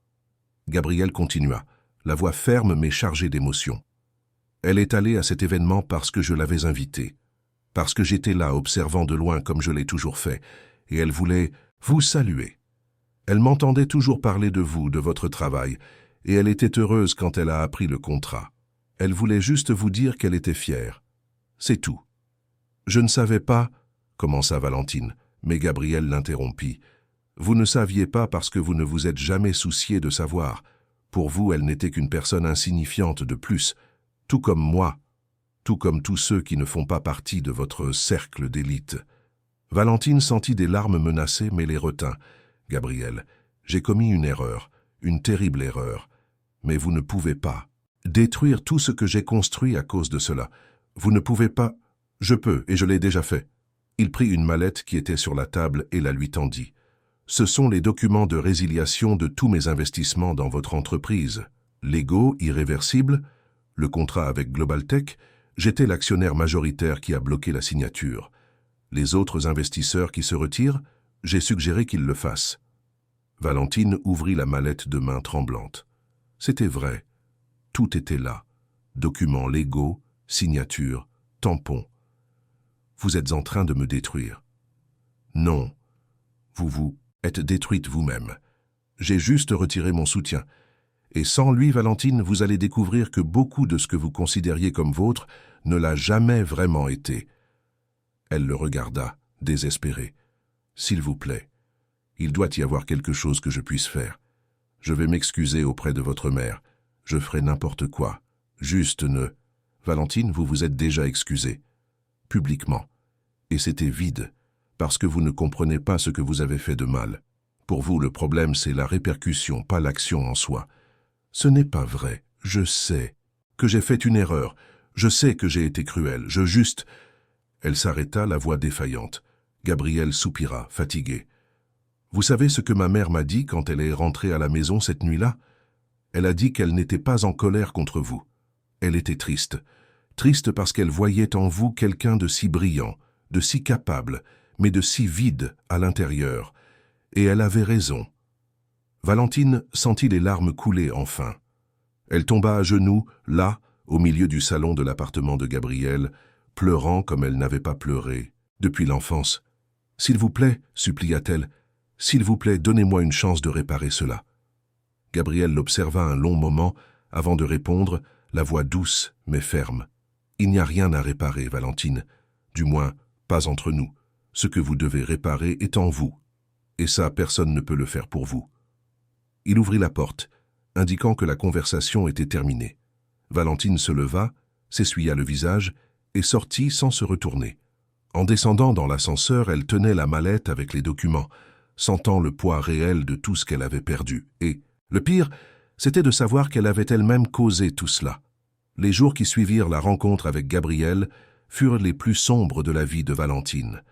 Gabriel continua, la voix ferme mais chargée d'émotion. Elle est allée à cet événement parce que je l'avais invitée, parce que j'étais là observant de loin comme je l'ai toujours fait, et elle voulait vous saluer. Elle m'entendait toujours parler de vous, de votre travail, et elle était heureuse quand elle a appris le contrat. Elle voulait juste vous dire qu'elle était fière. C'est tout. Je ne savais pas, commença Valentine, mais Gabriel l'interrompit. Vous ne saviez pas parce que vous ne vous êtes jamais soucié de savoir. Pour vous, elle n'était qu'une personne insignifiante de plus, tout comme moi, tout comme tous ceux qui ne font pas partie de votre cercle d'élite. Valentine sentit des larmes menacées, mais les retint. Gabriel, j'ai commis une erreur, une terrible erreur. Mais vous ne pouvez pas détruire tout ce que j'ai construit à cause de cela. Vous ne pouvez pas... Je peux, et je l'ai déjà fait. Il prit une mallette qui était sur la table et la lui tendit. Ce sont les documents de résiliation de tous mes investissements dans votre entreprise. Légaux, irréversibles, le contrat avec GlobalTech, j'étais l'actionnaire majoritaire qui a bloqué la signature. Les autres investisseurs qui se retirent, j'ai suggéré qu'ils le fassent. Valentine ouvrit la mallette de main tremblante. C'était vrai. Tout était là. Documents légaux, signatures, tampons. Vous êtes en train de me détruire. Non. Vous êtes détruite vous-même. J'ai juste retiré mon soutien. Et sans lui, Valentine, vous allez découvrir que beaucoup de ce que vous considériez comme vôtre ne l'a jamais vraiment été. Elle le regarda, désespérée. S'il vous plaît, il doit y avoir quelque chose que je puisse faire. Je vais m'excuser auprès de votre mère. Je ferai n'importe quoi. Juste ne... Valentine, vous vous êtes déjà excusée. Publiquement. Et c'était vide, parce que vous ne comprenez pas ce que vous avez fait de mal. Pour vous, le problème, c'est la répercussion, pas l'action en soi. Ce n'est pas vrai. Je sais que j'ai fait une erreur. Je sais que j'ai été cruel. Elle s'arrêta, la voix défaillante. Gabriel soupira, fatigué. Vous savez ce que ma mère m'a dit quand elle est rentrée à la maison cette nuit-là? Elle a dit qu'elle n'était pas en colère contre vous. Elle était triste. Triste parce qu'elle voyait en vous quelqu'un de si brillant, de si capable, mais de si vide à l'intérieur. Et elle avait raison. Valentine sentit les larmes couler enfin. Elle tomba à genoux, là, au milieu du salon de l'appartement de Gabriel, pleurant comme elle n'avait pas pleuré depuis l'enfance. « S'il vous plaît, supplia-t-elle, s'il vous plaît, donnez-moi une chance de réparer cela. » Gabriel l'observa un long moment avant de répondre, la voix douce mais ferme. « Il n'y a rien à réparer, Valentine. Du moins, pas entre nous. Ce que vous devez réparer est en vous. Et ça, personne ne peut le faire pour vous. » Il ouvrit la porte, indiquant que la conversation était terminée. Valentine se leva, s'essuya le visage et sortit sans se retourner. En descendant dans l'ascenseur, elle tenait la mallette avec les documents, sentant le poids réel de tout ce qu'elle avait perdu. Et, le pire, c'était de savoir qu'elle avait elle-même causé tout cela. Les jours qui suivirent la rencontre avec Gabriel furent les plus sombres de la vie de Valentine.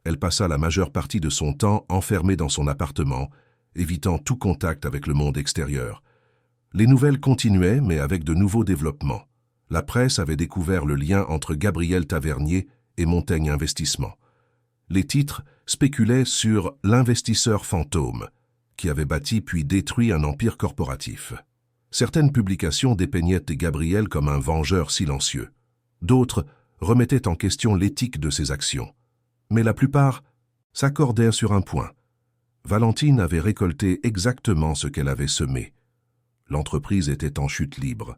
Elle passa la majeure partie de son temps enfermée dans son appartement, évitant tout contact avec le monde extérieur. Les nouvelles continuaient, mais avec de nouveaux développements. La presse avait découvert le lien entre Gabriel Tavernier et Montaigne Investissement. Les titres spéculaient sur l'investisseur fantôme, qui avait bâti puis détruit un empire corporatif. Certaines publications dépeignaient Gabriel comme un vengeur silencieux. D'autres remettaient en question l'éthique de ses actions. Mais la plupart s'accordèrent sur un point. Valentine avait récolté exactement ce qu'elle avait semé. L'entreprise était en chute libre.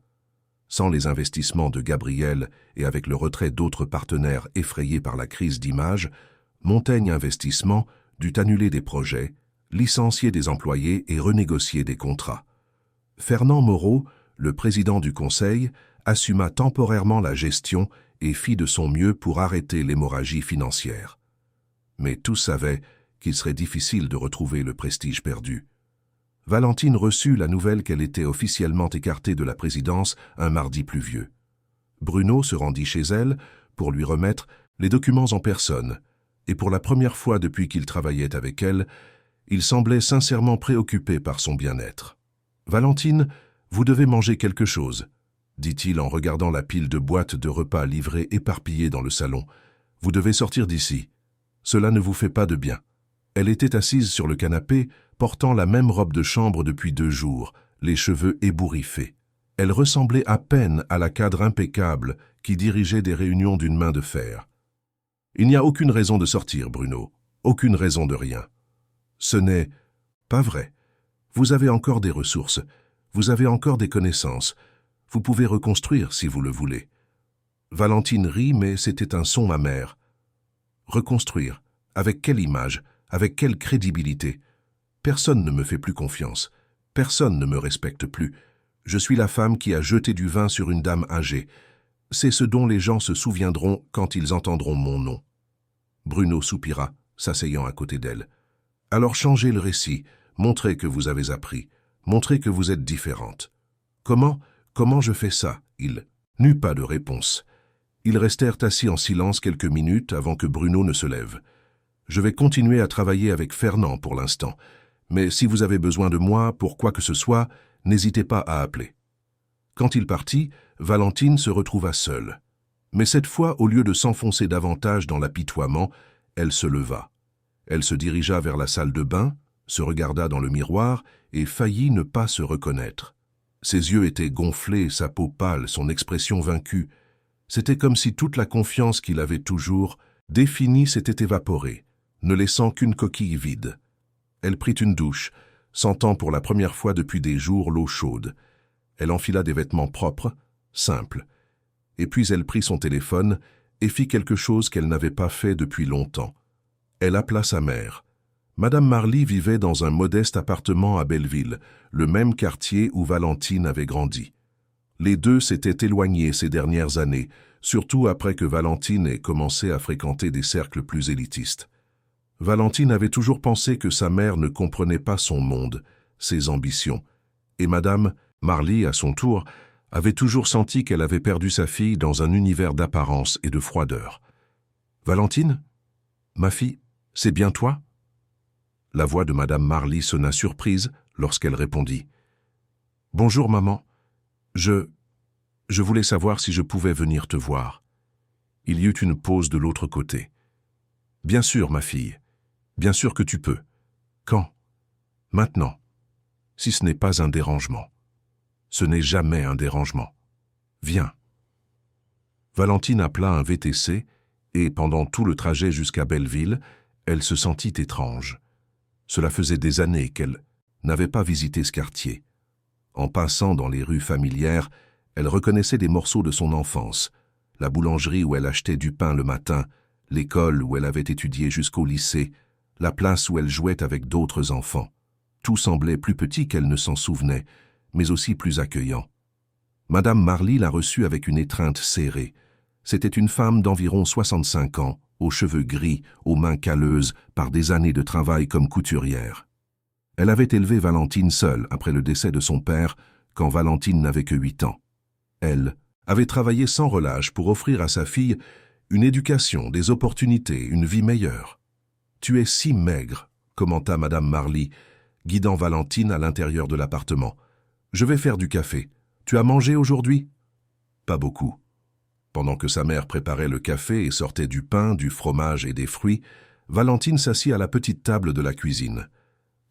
Sans les investissements de Gabriel et avec le retrait d'autres partenaires effrayés par la crise d'image, Montaigne Investissement dut annuler des projets, licencier des employés et renégocier des contrats. Fernand Moreau, le président du conseil, assuma temporairement la gestion et fit de son mieux pour arrêter l'hémorragie financière. Mais tous savaient qu'il serait difficile de retrouver le prestige perdu. Valentine reçut la nouvelle qu'elle était officiellement écartée de la présidence un mardi pluvieux. Bruno se rendit chez elle pour lui remettre les documents en personne, et pour la première fois depuis qu'il travaillait avec elle, il semblait sincèrement préoccupé par son bien-être. « Valentine, vous devez manger quelque chose, » dit-il en regardant la pile de boîtes de repas livrées éparpillées dans le salon. « Vous devez sortir d'ici. Cela ne vous fait pas de bien. » Elle était assise sur le canapé, portant la même robe de chambre depuis 2 jours, les cheveux ébouriffés. Elle ressemblait à peine à la cadre impeccable qui dirigeait des réunions d'une main de fer. « Il n'y a aucune raison de sortir, Bruno. Aucune raison de rien. Ce n'est... Pas vrai. Vous avez encore des ressources. Vous avez encore des connaissances. Vous pouvez reconstruire si vous le voulez. Valentine rit, mais c'était un son amer. Reconstruire. Avec quelle image? Avec quelle crédibilité? Personne ne me fait plus confiance. Personne ne me respecte plus. Je suis la femme qui a jeté du vin sur une dame âgée. C'est ce dont les gens se souviendront quand ils entendront mon nom. Bruno soupira, s'asseyant à côté d'elle. Alors changez le récit, montrez que vous avez appris, montrez que vous êtes différente. Comment je fais ça? Il n'eut pas de réponse. Ils restèrent assis en silence quelques minutes avant que Bruno ne se lève. Je vais continuer à travailler avec Fernand pour l'instant, mais si vous avez besoin de moi pour quoi que ce soit, n'hésitez pas à appeler. Quand il partit, Valentine se retrouva seule. Mais cette fois, au lieu de s'enfoncer davantage dans l'apitoiement, elle se leva. Elle se dirigea vers la salle de bain, se regarda dans le miroir et faillit ne pas se reconnaître. Ses yeux étaient gonflés, sa peau pâle, son expression vaincue. C'était comme si toute la confiance qu'il avait toujours, définie, s'était évaporée, ne laissant qu'une coquille vide. Elle prit une douche, sentant pour la première fois depuis des jours l'eau chaude. Elle enfila des vêtements propres, simples. Et puis elle prit son téléphone et fit quelque chose qu'elle n'avait pas fait depuis longtemps. Elle appela sa mère. Madame Marly vivait dans un modeste appartement à Belleville, le même quartier où Valentine avait grandi. Les deux s'étaient éloignés ces dernières années, surtout après que Valentine ait commencé à fréquenter des cercles plus élitistes. Valentine avait toujours pensé que sa mère ne comprenait pas son monde, ses ambitions, et Madame Marly, à son tour, avait toujours senti qu'elle avait perdu sa fille dans un univers d'apparence et de froideur. « Valentine? Ma fille, c'est bien toi ?» La voix de Madame Marly sonna surprise lorsqu'elle répondit. « Bonjour, maman. Je voulais savoir si je pouvais venir te voir. » Il y eut une pause de l'autre côté. « Bien sûr, ma fille. Bien sûr que tu peux. Quand? Maintenant. Si ce n'est pas un dérangement. Ce n'est jamais un dérangement. Viens. » Valentine appela un VTC et, pendant tout le trajet jusqu'à Belleville, elle se sentit étrange. Cela faisait des années qu'elle n'avait pas visité ce quartier. En passant dans les rues familières, elle reconnaissait des morceaux de son enfance, la boulangerie où elle achetait du pain le matin, l'école où elle avait étudié jusqu'au lycée, la place où elle jouait avec d'autres enfants. Tout semblait plus petit qu'elle ne s'en souvenait, mais aussi plus accueillant. Madame Marly la reçut avec une étreinte serrée. C'était une femme d'environ 65 ans, aux cheveux gris, aux mains calleuses, par des années de travail comme couturière. Elle avait élevé Valentine seule après le décès de son père, quand Valentine n'avait que 8 ans. Elle avait travaillé sans relâche pour offrir à sa fille une éducation, des opportunités, une vie meilleure. « Tu es si maigre », commenta Madame Marly, guidant Valentine à l'intérieur de l'appartement. « Je vais faire du café. Tu as mangé aujourd'hui ?»« Pas beaucoup. » Pendant que sa mère préparait le café et sortait du pain, du fromage et des fruits, Valentine s'assit à la petite table de la cuisine.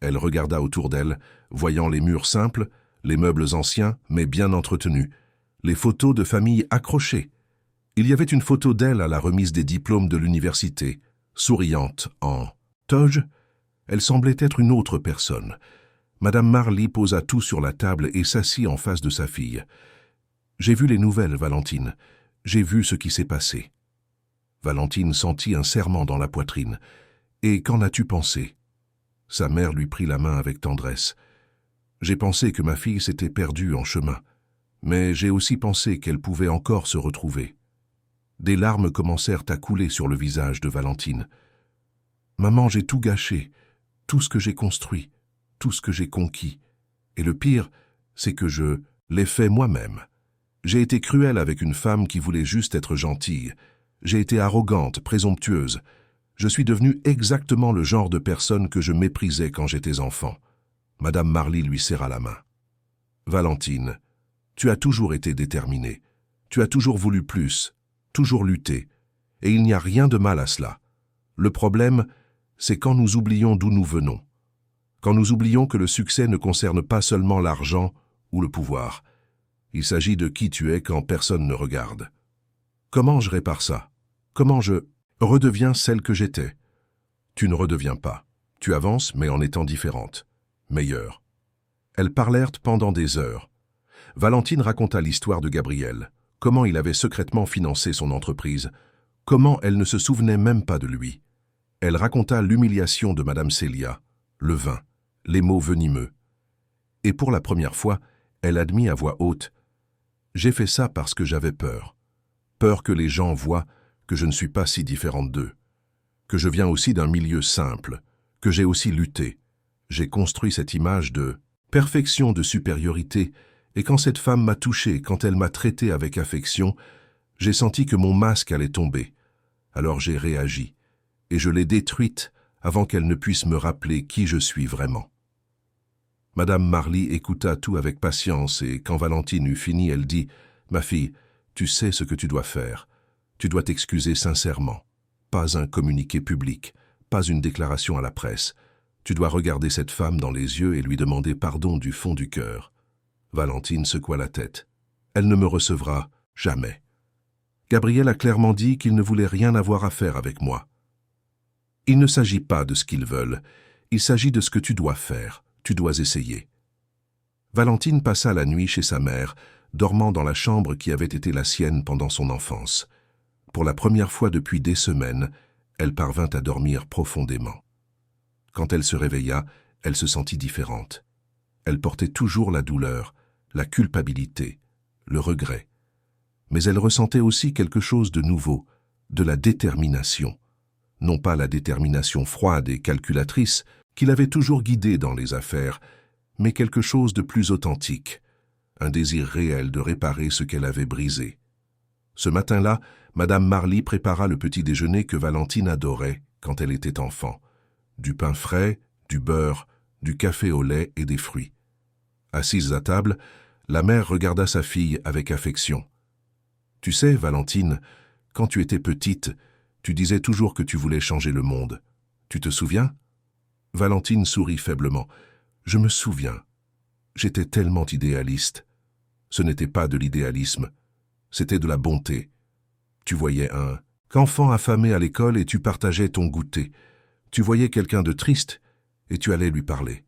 Elle regarda autour d'elle, voyant les murs simples, les meubles anciens mais bien entretenus, les photos de famille accrochées. Il y avait une photo d'elle à la remise des diplômes de l'université, souriante en toge. Elle semblait être une autre personne. Madame Marly posa tout sur la table et s'assit en face de sa fille. « J'ai vu les nouvelles, Valentine. J'ai vu ce qui s'est passé. » Valentine sentit un serrement dans la poitrine. « Et qu'en as-tu pensé ?» Sa mère lui prit la main avec tendresse. « J'ai pensé que ma fille s'était perdue en chemin, mais j'ai aussi pensé qu'elle pouvait encore se retrouver. » Des larmes commencèrent à couler sur le visage de Valentine. « Maman, j'ai tout gâché, tout ce que j'ai construit, tout ce que j'ai conquis. Et le pire, c'est que je l'ai fait moi-même. J'ai été cruelle avec une femme qui voulait juste être gentille. J'ai été arrogante, présomptueuse. Je suis devenue exactement le genre de personne que je méprisais quand j'étais enfant. » Madame Marly lui serra la main. « Valentine, tu as toujours été déterminée. Tu as toujours voulu plus, toujours lutté. Et il n'y a rien de mal à cela. Le problème, c'est quand nous oublions d'où nous venons. Quand nous oublions que le succès ne concerne pas seulement l'argent ou le pouvoir. Il s'agit de qui tu es quand personne ne regarde. Comment je répare ça? Comment je redeviens celle que j'étais? Tu ne redeviens pas. Tu avances, mais en étant différente. meilleur. Elles parlèrent pendant des heures. Valentine raconta l'histoire de Gabriel, comment il avait secrètement financé son entreprise, comment elle ne se souvenait même pas de lui. Elle raconta l'humiliation de Madame Célia, le vin, les mots venimeux. Et pour la première fois, elle admit à voix haute « J'ai fait ça parce que j'avais peur. Peur que les gens voient que je ne suis pas si différente d'eux, que je viens aussi d'un milieu simple, que j'ai aussi lutté. J'ai construit cette image de perfection, de supériorité, et quand cette femme m'a touché, quand elle m'a traité avec affection, j'ai senti que mon masque allait tomber. Alors j'ai réagi, et je l'ai détruite avant qu'elle ne puisse me rappeler qui je suis vraiment. » Madame Marly écouta tout avec patience, et quand Valentine eut fini, elle dit « Ma fille, tu sais ce que tu dois faire. Tu dois t'excuser sincèrement. Pas un communiqué public, pas une déclaration à la presse. Tu dois regarder cette femme dans les yeux et lui demander pardon du fond du cœur. » Valentine secoua la tête. « Elle ne me recevra jamais. Gabriel a clairement dit qu'il ne voulait rien avoir à faire avec moi. Il ne s'agit pas de ce qu'ils veulent, il s'agit de ce que tu dois faire. Tu dois essayer. » Valentine passa la nuit chez sa mère, dormant dans la chambre qui avait été la sienne pendant son enfance. Pour la première fois depuis des semaines, elle parvint à dormir profondément. Quand elle se réveilla, elle se sentit différente. Elle portait toujours la douleur, la culpabilité, le regret. Mais elle ressentait aussi quelque chose de nouveau, de la détermination. Non pas la détermination froide et calculatrice qui l'avait toujours guidée dans les affaires, mais quelque chose de plus authentique, un désir réel de réparer ce qu'elle avait brisé. Ce matin-là, Madame Marly prépara le petit déjeuner que Valentine adorait quand elle était enfant. Du pain frais, du beurre, du café au lait et des fruits. Assise à table, la mère regarda sa fille avec affection. « Tu sais, Valentine, quand tu étais petite, tu disais toujours que tu voulais changer le monde. Tu te souviens ?» Valentine sourit faiblement. « Je me souviens. J'étais tellement idéaliste. Ce n'était pas de l'idéalisme, c'était de la bonté. Tu voyais un enfant affamé à l'école et tu partageais ton goûter. Tu voyais quelqu'un de triste et tu allais lui parler.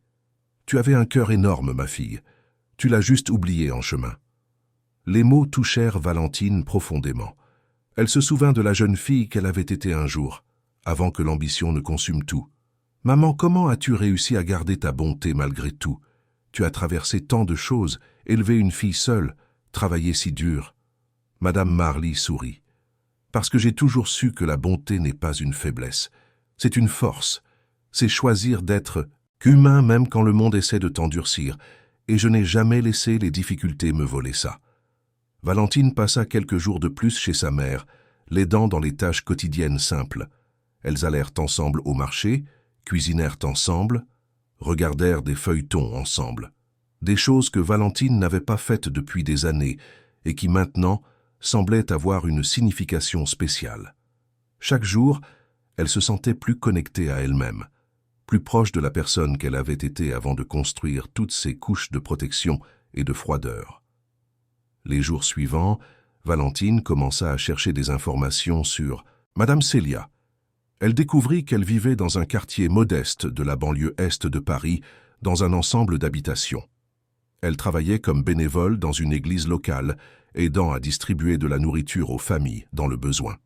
Tu avais un cœur énorme, ma fille. Tu l'as juste oublié en chemin. » Les mots touchèrent Valentine profondément. Elle se souvint de la jeune fille qu'elle avait été un jour, avant que l'ambition ne consume tout. « Maman, comment as-tu réussi à garder ta bonté malgré tout? Tu as traversé tant de choses, élevé une fille seule, travaillé si dur. » Madame Marly sourit. « Parce que j'ai toujours su que la bonté n'est pas une faiblesse. C'est une force. C'est choisir d'être qu'humain même quand le monde essaie de t'endurcir, et je n'ai jamais laissé les difficultés me voler ça. » Valentine passa quelques jours de plus chez sa mère, l'aidant dans les tâches quotidiennes simples. Elles allèrent ensemble au marché, cuisinèrent ensemble, regardèrent des feuilletons ensemble. Des choses que Valentine n'avait pas faites depuis des années et qui maintenant semblaient avoir une signification spéciale. Chaque jour, elle se sentait plus connectée à elle-même, plus proche de la personne qu'elle avait été avant de construire toutes ces couches de protection et de froideur. Les jours suivants, Valentine commença à chercher des informations sur Madame Célia. Elle découvrit qu'elle vivait dans un quartier modeste de la banlieue est de Paris, dans un ensemble d'habitations. Elle travaillait comme bénévole dans une église locale, aidant à distribuer de la nourriture aux familles dans le besoin.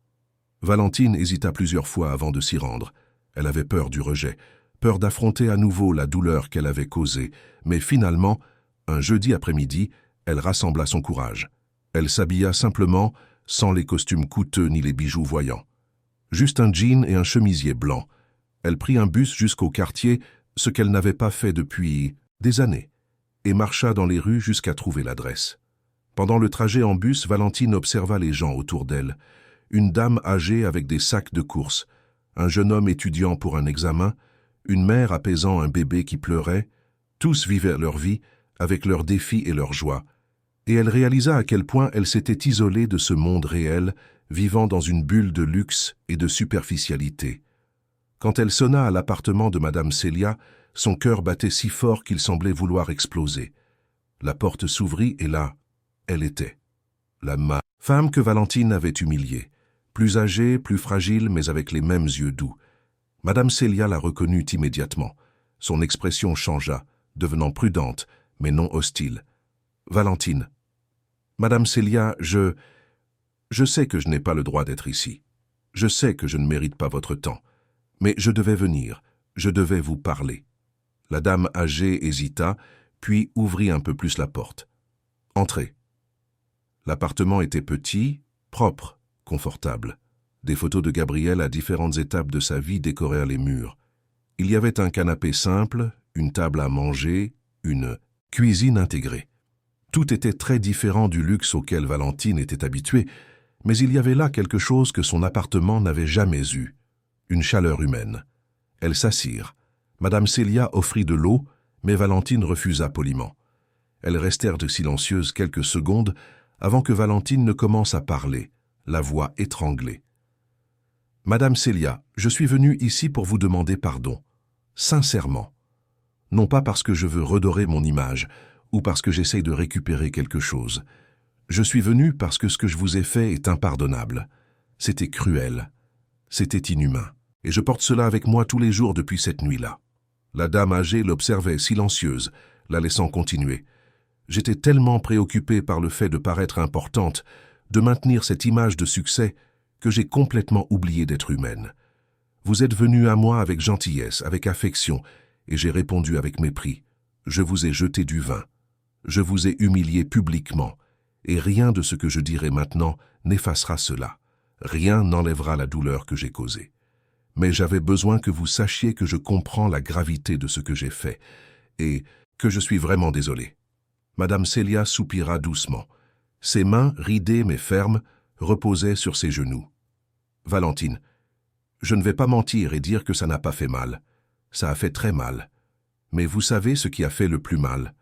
Valentine hésita plusieurs fois avant de s'y rendre. Elle avait peur du rejet, peur d'affronter à nouveau la douleur qu'elle avait causée, mais finalement, un jeudi après-midi, elle rassembla son courage. Elle s'habilla simplement, sans les costumes coûteux ni les bijoux voyants. Juste un jean et un chemisier blanc. Elle prit un bus jusqu'au quartier, ce qu'elle n'avait pas fait depuis des années, et marcha dans les rues jusqu'à trouver l'adresse. Pendant le trajet en bus, Valentine observa les gens autour d'elle. Une dame âgée avec des sacs de courses, un jeune homme étudiant pour un examen, une mère apaisant un bébé qui pleurait. Tous vivaient leur vie, avec leurs défis et leurs joies. Et elle réalisa à quel point elle s'était isolée de ce monde réel, vivant dans une bulle de luxe et de superficialité. Quand elle sonna à l'appartement de Madame Célia, son cœur battait si fort qu'il semblait vouloir exploser. La porte s'ouvrit et là, elle était. La femme que Valentine avait humiliée, plus âgée, plus fragile, mais avec les mêmes yeux doux. Madame Célia la reconnut immédiatement. Son expression changea, devenant prudente, mais non hostile. « Valentine. Madame Célia, je sais que je n'ai pas le droit d'être ici. Je sais que je ne mérite pas votre temps. Mais je devais venir, je devais vous parler. » La dame âgée hésita, puis ouvrit un peu plus la porte. « Entrez. » L'appartement était petit, propre, confortable. Des photos de Gabriel à différentes étapes de sa vie décorèrent les murs. Il y avait un canapé simple, une table à manger, une cuisine intégrée. Tout était très différent du luxe auquel Valentine était habituée, mais il y avait là quelque chose que son appartement n'avait jamais eu, une chaleur humaine. Elles s'assirent. Madame Célia offrit de l'eau, mais Valentine refusa poliment. Elles restèrent silencieuses quelques secondes avant que Valentine ne commence à parler, la voix étranglée. « Madame Célia, je suis venue ici pour vous demander pardon, sincèrement. Non pas parce que je veux redorer mon image, ou parce que j'essaye de récupérer quelque chose. Je suis venue parce que ce que je vous ai fait est impardonnable. C'était cruel. C'était inhumain. Et je porte cela avec moi tous les jours depuis cette nuit-là. » La dame âgée l'observait silencieuse, la laissant continuer. « J'étais tellement préoccupée par le fait de paraître importante, de maintenir cette image de succès, que j'ai complètement oublié d'être humaine. Vous êtes venue à moi avec gentillesse, avec affection, et j'ai répondu avec mépris. Je vous ai jeté du vin. Je vous ai humilié publiquement, et rien de ce que je dirai maintenant n'effacera cela. Rien n'enlèvera la douleur que j'ai causée. Mais j'avais besoin que vous sachiez que je comprends la gravité de ce que j'ai fait, et que je suis vraiment désolé. » Madame Célia soupira doucement. Ses mains, ridées mais fermes, reposaient sur ses genoux. « Valentine, je ne vais pas mentir et dire que ça n'a pas fait mal. Ça a fait très mal. Mais vous savez ce qui a fait le plus mal?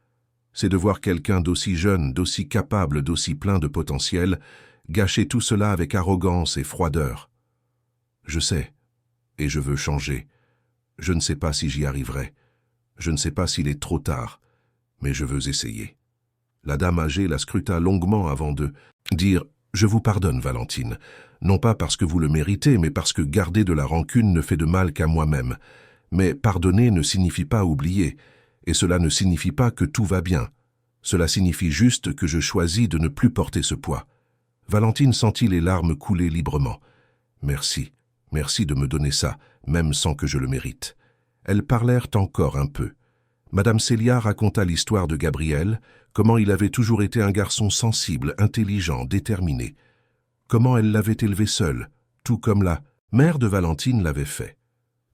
C'est de voir quelqu'un d'aussi jeune, d'aussi capable, d'aussi plein de potentiel, gâcher tout cela avec arrogance et froideur. Je sais, et je veux changer. Je ne sais pas si j'y arriverai. Je ne sais pas s'il est trop tard, mais je veux essayer. » La dame âgée la scruta longuement avant de dire « Je vous pardonne, Valentine, non pas parce que vous le méritez, mais parce que garder de la rancune ne fait de mal qu'à moi-même. Mais pardonner ne signifie pas oublier, et cela ne signifie pas que tout va bien. Cela signifie juste que je choisis de ne plus porter ce poids. » Valentine sentit les larmes couler librement. « Merci, merci de me donner ça, même sans que je le mérite. » Elles parlèrent encore un peu. Madame Célia raconta l'histoire de Gabriel, comment il avait toujours été un garçon sensible, intelligent, déterminé. Comment elle l'avait élevé seul, tout comme la mère de Valentine l'avait fait.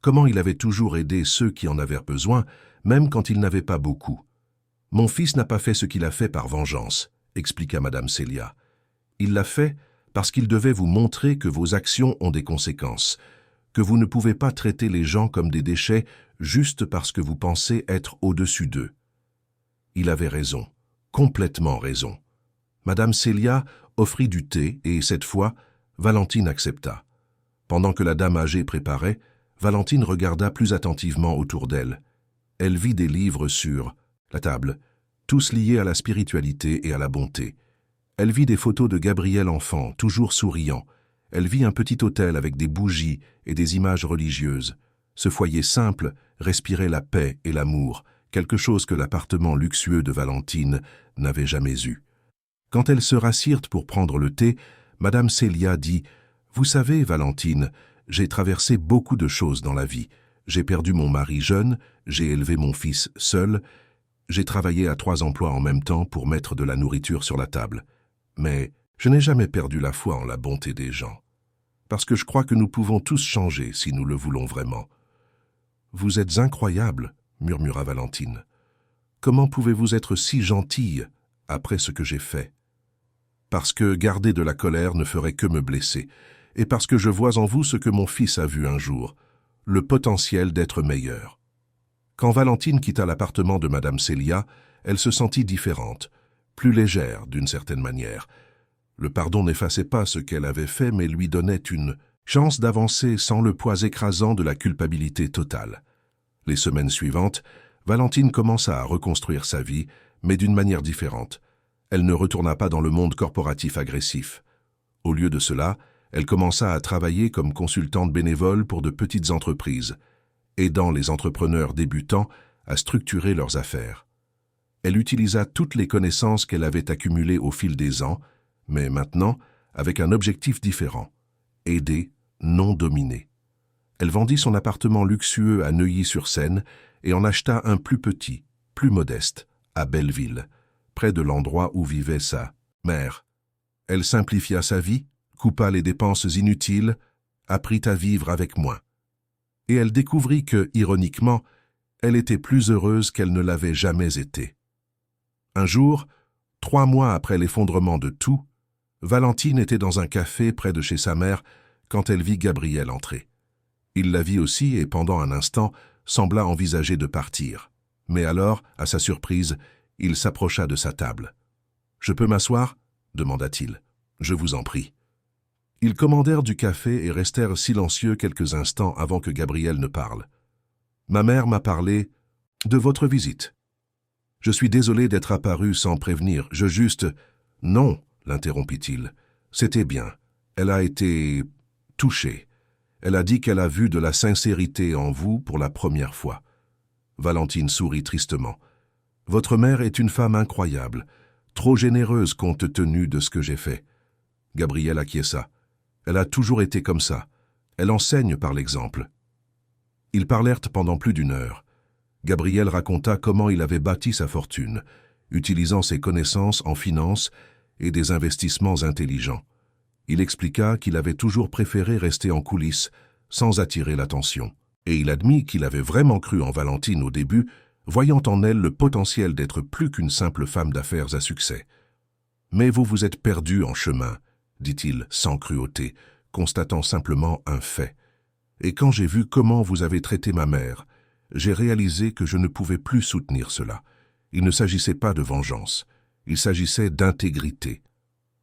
Comment il avait toujours aidé ceux qui en avaient besoin, même quand il n'avait pas beaucoup. « Mon fils n'a pas fait ce qu'il a fait par vengeance, » expliqua Madame Célia. « Il l'a fait parce qu'il devait vous montrer que vos actions ont des conséquences, que vous ne pouvez pas traiter les gens comme des déchets juste parce que vous pensez être au-dessus d'eux. » Il avait raison, complètement raison. Madame Célia offrit du thé et, cette fois, Valentine accepta. Pendant que la dame âgée préparait, Valentine regarda plus attentivement autour d'elle. Elle vit des livres sur la table, tous liés à la spiritualité et à la bonté. Elle vit des photos de Gabriel enfant, toujours souriant. Elle vit un petit autel avec des bougies et des images religieuses. Ce foyer simple respirait la paix et l'amour, quelque chose que l'appartement luxueux de Valentine n'avait jamais eu. Quand elles se rassirent pour prendre le thé, Madame Célia dit « Vous savez, Valentine, j'ai traversé beaucoup de choses dans la vie. J'ai perdu mon mari jeune, j'ai élevé mon fils seul, j'ai travaillé à 3 emplois en même temps pour mettre de la nourriture sur la table. Mais je n'ai jamais perdu la foi en la bonté des gens. Parce que je crois que nous pouvons tous changer si nous le voulons vraiment. » « Vous êtes incroyable, » murmura Valentine. « Comment pouvez-vous être si gentille après ce que j'ai fait? Parce que garder de la colère ne ferait que me blesser, et parce que je vois en vous ce que mon fils a vu un jour, le potentiel d'être meilleur. » Quand Valentine quitta l'appartement de Madame Célia, elle se sentit différente, plus légère d'une certaine manière. Le pardon n'effaçait pas ce qu'elle avait fait, mais lui donnait une chance d'avancer sans le poids écrasant de la culpabilité totale. Les semaines suivantes, Valentine commença à reconstruire sa vie, mais d'une manière différente. Elle ne retourna pas dans le monde corporatif agressif. Au lieu de cela, elle commença à travailler comme consultante bénévole pour de petites entreprises, aidant les entrepreneurs débutants à structurer leurs affaires. Elle utilisa toutes les connaissances qu'elle avait accumulées au fil des ans, mais maintenant avec un objectif différent: aider, non dominer. Elle vendit son appartement luxueux à Neuilly-sur-Seine et en acheta un plus petit, plus modeste, à Belleville, près de l'endroit où vivait sa mère. Elle simplifia sa vie, coupa les dépenses inutiles, apprit à vivre avec moins. Et elle découvrit que, ironiquement, elle était plus heureuse qu'elle ne l'avait jamais été. Un jour, 3 mois après l'effondrement de tout, Valentine était dans un café près de chez sa mère quand elle vit Gabriel entrer. Il la vit aussi et pendant un instant sembla envisager de partir. Mais alors, à sa surprise, il s'approcha de sa table. « Je peux m'asseoir » demanda-t-il. « Je vous en prie. » Ils commandèrent du café et restèrent silencieux quelques instants avant que Gabriel ne parle. « Ma mère m'a parlé de votre visite. Je suis désolé d'être apparu sans prévenir, je juste... » « Non, » l'interrompit-il. « C'était bien. Elle a été touchée. Elle a dit qu'elle a vu de la sincérité en vous pour la première fois. » Valentine sourit tristement. « Votre mère est une femme incroyable, trop généreuse compte tenu de ce que j'ai fait. » Gabriel acquiesça. « Elle a toujours été comme ça. Elle enseigne par l'exemple. » Ils parlèrent pendant plus d'1 heure. Gabriel raconta comment il avait bâti sa fortune, utilisant ses connaissances en finance et des investissements intelligents. Il expliqua qu'il avait toujours préféré rester en coulisses, sans attirer l'attention. Et il admit qu'il avait vraiment cru en Valentine au début, voyant en elle le potentiel d'être plus qu'une simple femme d'affaires à succès. « Mais vous vous êtes perdu en chemin, » dit-il sans cruauté, constatant simplement un fait. « Et quand j'ai vu comment vous avez traité ma mère, j'ai réalisé que je ne pouvais plus soutenir cela. Il ne s'agissait pas de vengeance, il s'agissait d'intégrité.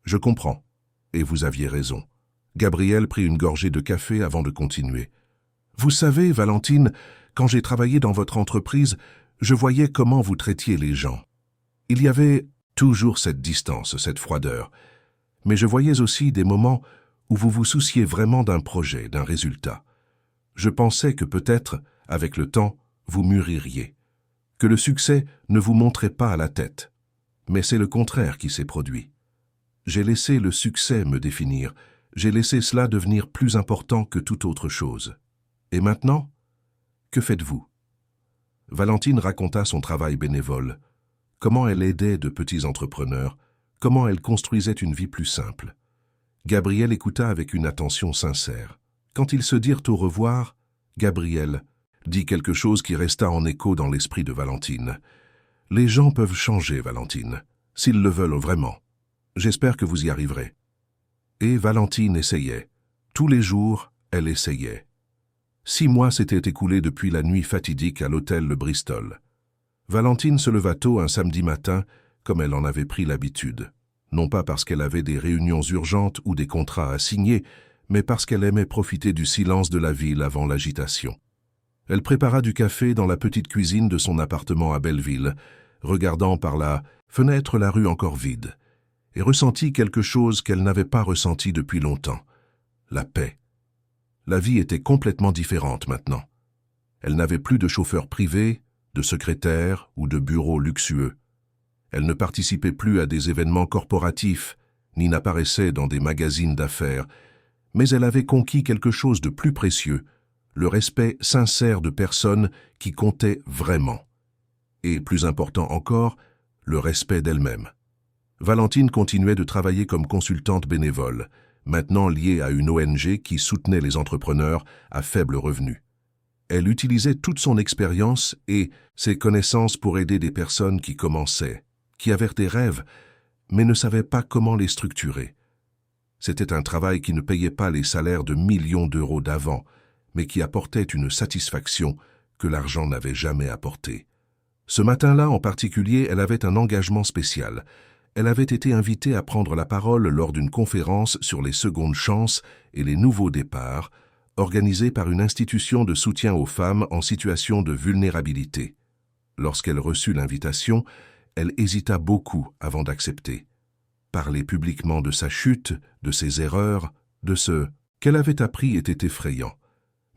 Je comprends, et vous aviez raison. » Gabriel prit une gorgée de café avant de continuer. « Vous savez, Valentine, quand j'ai travaillé dans votre entreprise, je voyais comment vous traitiez les gens. Il y avait toujours cette distance, cette froideur. Mais je voyais aussi des moments où vous vous souciez vraiment d'un projet, d'un résultat. Je pensais que peut-être, avec le temps, vous mûririez, que le succès ne vous monterait pas à la tête. Mais c'est le contraire qui s'est produit. J'ai laissé le succès me définir, j'ai laissé cela devenir plus important que toute autre chose. Et maintenant, que faites-vous » Valentine raconta son travail bénévole, comment elle aidait de petits entrepreneurs, comment elle construisait une vie plus simple. Gabriel écouta avec une attention sincère. Quand ils se dirent au revoir, Gabriel dit quelque chose qui resta en écho dans l'esprit de Valentine. « Les gens peuvent changer, Valentine, s'ils le veulent vraiment. J'espère que vous y arriverez. » Et Valentine essayait. Tous les jours, elle essayait. 6 mois s'étaient écoulés depuis la nuit fatidique à l'hôtel Le Bristol. Valentine se leva tôt un samedi matin, comme elle en avait pris l'habitude. Non pas parce qu'elle avait des réunions urgentes ou des contrats à signer, mais parce qu'elle aimait profiter du silence de la ville avant l'agitation. Elle prépara du café dans la petite cuisine de son appartement à Belleville, regardant par la fenêtre la rue encore vide, et ressentit quelque chose qu'elle n'avait pas ressenti depuis longtemps, la paix. La vie était complètement différente maintenant. Elle n'avait plus de chauffeur privé, de secrétaire ou de bureau luxueux. Elle ne participait plus à des événements corporatifs, ni n'apparaissait dans des magazines d'affaires, mais elle avait conquis quelque chose de plus précieux, le respect sincère de personnes qui comptaient vraiment. Et, plus important encore, le respect d'elle-même. Valentine continuait de travailler comme consultante bénévole, maintenant liée à une ONG qui soutenait les entrepreneurs à faible revenu. Elle utilisait toute son expérience et ses connaissances pour aider des personnes qui commençaient, qui avaient des rêves, mais ne savaient pas comment les structurer. C'était un travail qui ne payait pas les salaires de millions d'euros d'avant, mais qui apportait une satisfaction que l'argent n'avait jamais apportée. Ce matin-là en particulier, elle avait un engagement spécial. Elle avait été invitée à prendre la parole lors d'une conférence sur les secondes chances et les nouveaux départs, organisée par une institution de soutien aux femmes en situation de vulnérabilité. Lorsqu'elle reçut l'invitation, elle hésita beaucoup avant d'accepter. Parler publiquement de sa chute, de ses erreurs, de ce qu'elle avait appris était effrayant.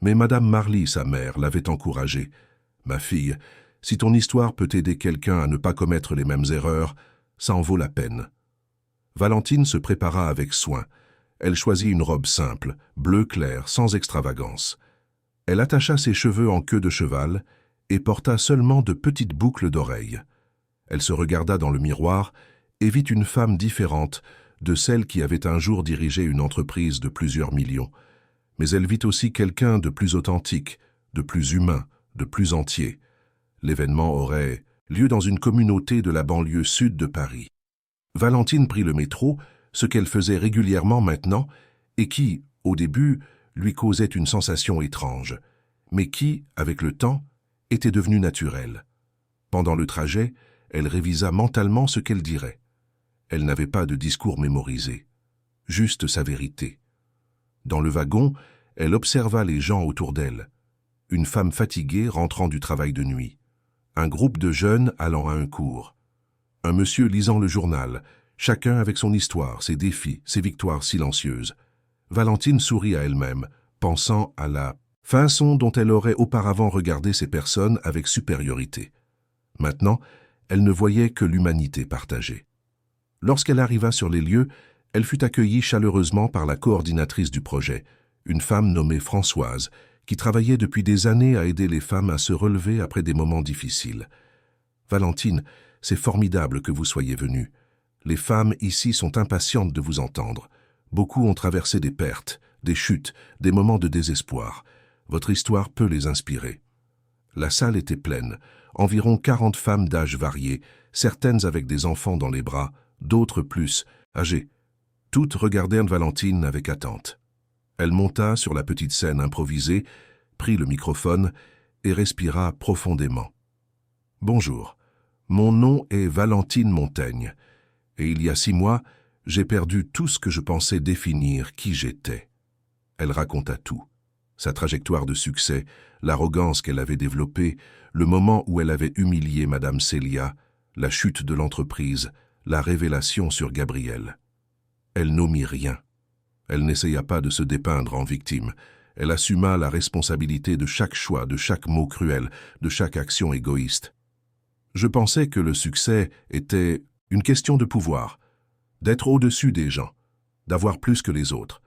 Mais Madame Marly, sa mère, l'avait encouragée. « Ma fille, Si ton histoire peut aider quelqu'un à ne pas commettre les mêmes erreurs, ça en vaut la peine. Valentine se prépara avec soin. Elle choisit une robe simple, bleu clair, sans extravagance. Elle attacha ses cheveux en queue de cheval et porta seulement de petites boucles d'oreilles. Elle se regarda dans le miroir et vit une femme différente de celle qui avait un jour dirigé une entreprise de plusieurs millions. Mais elle vit aussi quelqu'un de plus authentique, de plus humain, de plus entier. L'événement aurait lieu dans une communauté de la banlieue sud de Paris. Valentine prit le métro, ce qu'elle faisait régulièrement maintenant, et qui, au début, lui causait une sensation étrange, mais qui, avec le temps, était devenue naturelle. Pendant le trajet, elle révisa mentalement ce qu'elle dirait. Elle n'avait pas de discours mémorisé, juste sa vérité. Dans le wagon, elle observa les gens autour d'elle. Une femme fatiguée rentrant du travail de nuit. Un groupe de jeunes allant à un cours. Un monsieur lisant le journal, chacun avec son histoire, ses défis, ses victoires silencieuses. Valentine sourit à elle-même, pensant à la façon dont elle aurait auparavant regardé ces personnes avec supériorité. Maintenant, elle ne voyait que l'humanité partagée. Lorsqu'elle arriva sur les lieux, elle fut accueillie chaleureusement par la coordinatrice du projet, une femme nommée Françoise, qui travaillait depuis des années à aider les femmes à se relever après des moments difficiles. « Valentine, c'est formidable que vous soyez venue. Les femmes ici sont impatientes de vous entendre. Beaucoup ont traversé des pertes, des chutes, des moments de désespoir. Votre histoire peut les inspirer. » La salle était pleine, environ 40 femmes d'âge variés, certaines avec des enfants dans les bras, d'autres plus, âgées. Toutes regardèrent Valentine avec attente. Elle monta sur la petite scène improvisée, prit le microphone et respira profondément. « Bonjour, mon nom est Valentine Montaigne, et il y a 6 mois, j'ai perdu tout ce que je pensais définir qui j'étais. » Elle raconta tout. Sa trajectoire de succès, l'arrogance qu'elle avait développée, le moment où elle avait humilié Madame Célia, la chute de l'entreprise, la révélation sur Gabriel. Elle n'omit rien. Elle n'essaya pas de se dépeindre en victime. Elle assuma la responsabilité de chaque choix, de chaque mot cruel, de chaque action égoïste. Je pensais que le succès était une question de pouvoir, d'être au-dessus des gens, d'avoir plus que les autres.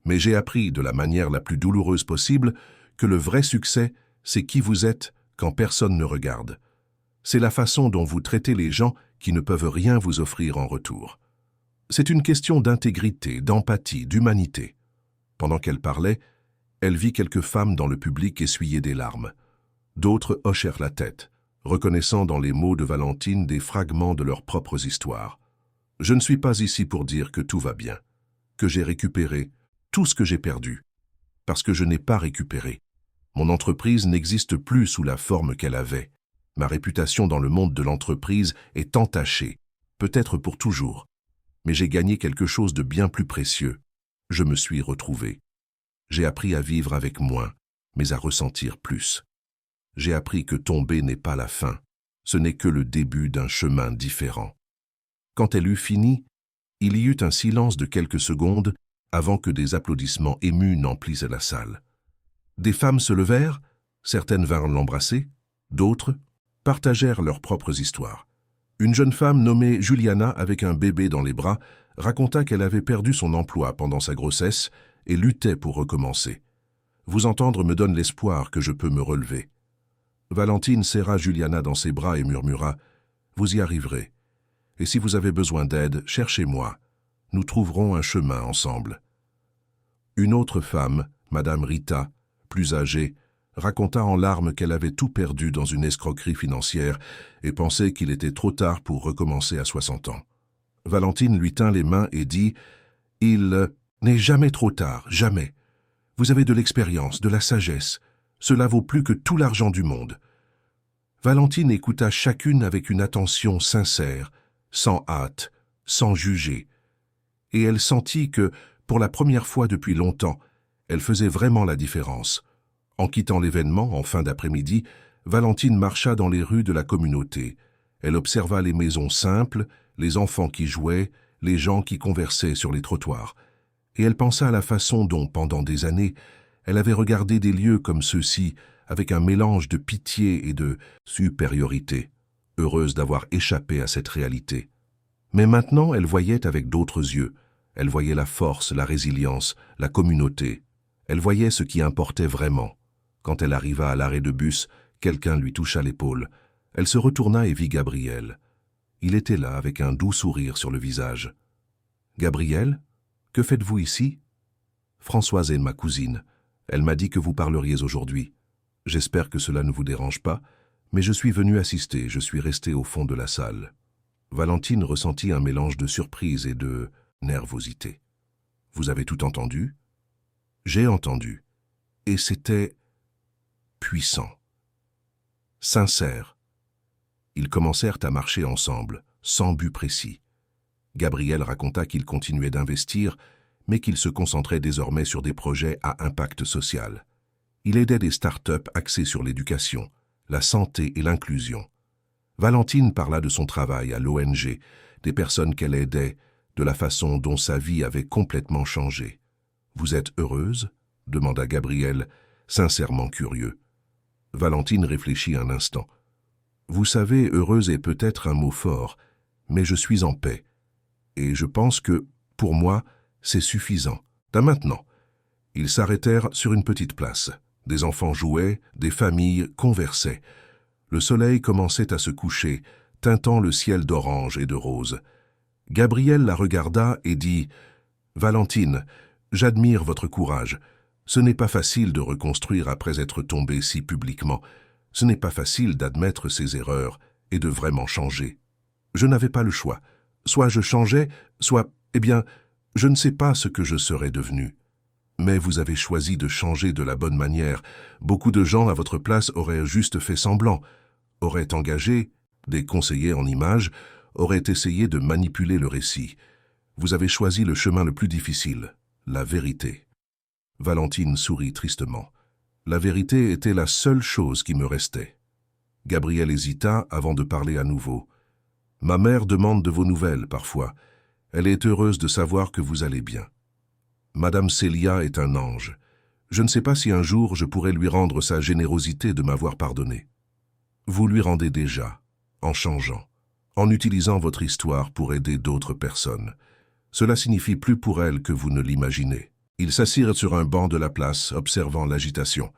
Mais j'ai appris de la manière la plus douloureuse possible que le vrai succès, c'est qui vous êtes quand personne ne regarde. C'est la façon dont vous traitez les gens qui ne peuvent rien vous offrir en retour. C'est une question d'intégrité, d'empathie, d'humanité. Pendant qu'elle parlait, elle vit quelques femmes dans le public essuyer des larmes. D'autres hochèrent la tête, reconnaissant dans les mots de Valentine des fragments de leurs propres histoires. Je ne suis pas ici pour dire que tout va bien, que j'ai récupéré tout ce que j'ai perdu, parce que je n'ai pas récupéré. Mon entreprise n'existe plus sous la forme qu'elle avait. Ma réputation dans le monde de l'entreprise est entachée, peut-être pour toujours. Mais j'ai gagné quelque chose de bien plus précieux. Je me suis retrouvé. J'ai appris à vivre avec moins, mais à ressentir plus. J'ai appris que tomber n'est pas la fin, ce n'est que le début d'un chemin différent. Quand elle eut fini, il y eut un silence de quelques secondes avant que des applaudissements émus n'emplissent la salle. Des femmes se levèrent, certaines vinrent l'embrasser, d'autres partagèrent leurs propres histoires. Une jeune femme nommée Juliana, avec un bébé dans les bras, raconta qu'elle avait perdu son emploi pendant sa grossesse et luttait pour recommencer. Vous entendre me donne l'espoir que je peux me relever. Valentine serra Juliana dans ses bras et murmura « Vous y arriverez. Et si vous avez besoin d'aide, cherchez-moi. Nous trouverons un chemin ensemble. » Une autre femme, Madame Rita, plus âgée, raconta en larmes qu'elle avait tout perdu dans une escroquerie financière et pensait qu'il était trop tard pour recommencer à 60 ans. Valentine lui tint les mains et dit « Il n'est jamais trop tard, jamais. Vous avez de l'expérience, de la sagesse. Cela vaut plus que tout l'argent du monde. » Valentine écouta chacune avec une attention sincère, sans hâte, sans juger. Et elle sentit que, pour la première fois depuis longtemps, elle faisait vraiment la différence. En quittant l'événement, en fin d'après-midi, Valentine marcha dans les rues de la communauté. Elle observa les maisons simples, les enfants qui jouaient, les gens qui conversaient sur les trottoirs. Et elle pensa à la façon dont, pendant des années, elle avait regardé des lieux comme ceux-ci avec un mélange de pitié et de supériorité, heureuse d'avoir échappé à cette réalité. Mais maintenant, elle voyait avec d'autres yeux. Elle voyait la force, la résilience, la communauté. Elle voyait ce qui importait vraiment. Quand elle arriva à l'arrêt de bus, quelqu'un lui toucha l'épaule. Elle se retourna et vit Gabriel. Il était là avec un doux sourire sur le visage. « Gabriel, que faites-vous ici ?»« Françoise est ma cousine. Elle m'a dit que vous parleriez aujourd'hui. J'espère que cela ne vous dérange pas, mais je suis venu assister, je suis resté au fond de la salle. » Valentine ressentit un mélange de surprise et de nervosité. « Vous avez tout entendu ?»« J'ai entendu. Et c'était puissant. Sincère. » Ils commencèrent à marcher ensemble, sans but précis. Gabriel raconta qu'il continuait d'investir, mais qu'il se concentrait désormais sur des projets à impact social. Il aidait des start-up axées sur l'éducation, la santé et l'inclusion. Valentine parla de son travail à l'ONG, des personnes qu'elle aidait, de la façon dont sa vie avait complètement changé. « Vous êtes heureuse ?» demanda Gabriel, sincèrement curieux. Valentine réfléchit un instant. « Vous savez, heureuse est peut-être un mot fort, mais je suis en paix. Et je pense que, pour moi, c'est suffisant. Dès maintenant. » Ils s'arrêtèrent sur une petite place. Des enfants jouaient, des familles conversaient. Le soleil commençait à se coucher, teintant le ciel d'orange et de rose. Gabriel la regarda et dit « Valentine, j'admire votre courage. Ce n'est pas facile de reconstruire après être tombé si publiquement. Ce n'est pas facile d'admettre ses erreurs et de vraiment changer. Je n'avais pas le choix. Soit je changeais, soit, je ne sais pas ce que je serais devenu. Mais vous avez choisi de changer de la bonne manière. Beaucoup de gens à votre place auraient juste fait semblant, auraient engagé des conseillers en images, auraient essayé de manipuler le récit. Vous avez choisi le chemin le plus difficile, la vérité. » Valentine sourit tristement. La vérité était la seule chose qui me restait. Gabriel hésita avant de parler à nouveau. « Ma mère demande de vos nouvelles parfois. Elle est heureuse de savoir que vous allez bien. Madame Célia est un ange. Je ne sais pas si un jour je pourrai lui rendre sa générosité de m'avoir pardonné. Vous lui rendez déjà, en changeant, en utilisant votre histoire pour aider d'autres personnes. Cela signifie plus pour elle que vous ne l'imaginez. » Ils s'assirent sur un banc de la place, observant l'agitation.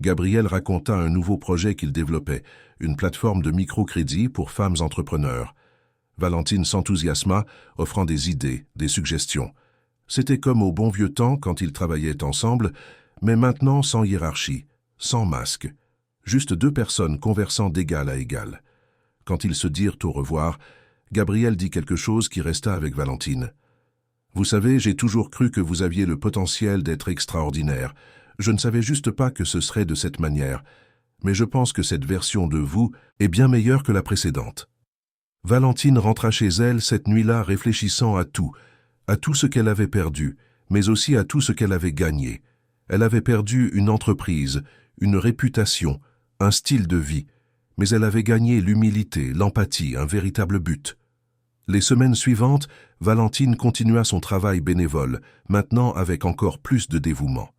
Gabriel raconta un nouveau projet qu'il développait, une plateforme de microcrédit pour femmes entrepreneurs. Valentine s'enthousiasma, offrant des idées, des suggestions. C'était comme au bon vieux temps quand ils travaillaient ensemble, mais maintenant sans hiérarchie, sans masque. Juste deux personnes conversant d'égal à égal. Quand ils se dirent au revoir, Gabriel dit quelque chose qui resta avec Valentine. « Vous savez, j'ai toujours cru que vous aviez le potentiel d'être extraordinaire. Je ne savais juste pas que ce serait de cette manière. Mais je pense que cette version de vous est bien meilleure que la précédente. » Valentine rentra chez elle cette nuit-là réfléchissant à tout ce qu'elle avait perdu, mais aussi à tout ce qu'elle avait gagné. Elle avait perdu une entreprise, une réputation, un style de vie, mais elle avait gagné l'humilité, l'empathie, un véritable but. Les semaines suivantes, Valentine continua son travail bénévole, maintenant avec encore plus de dévouement.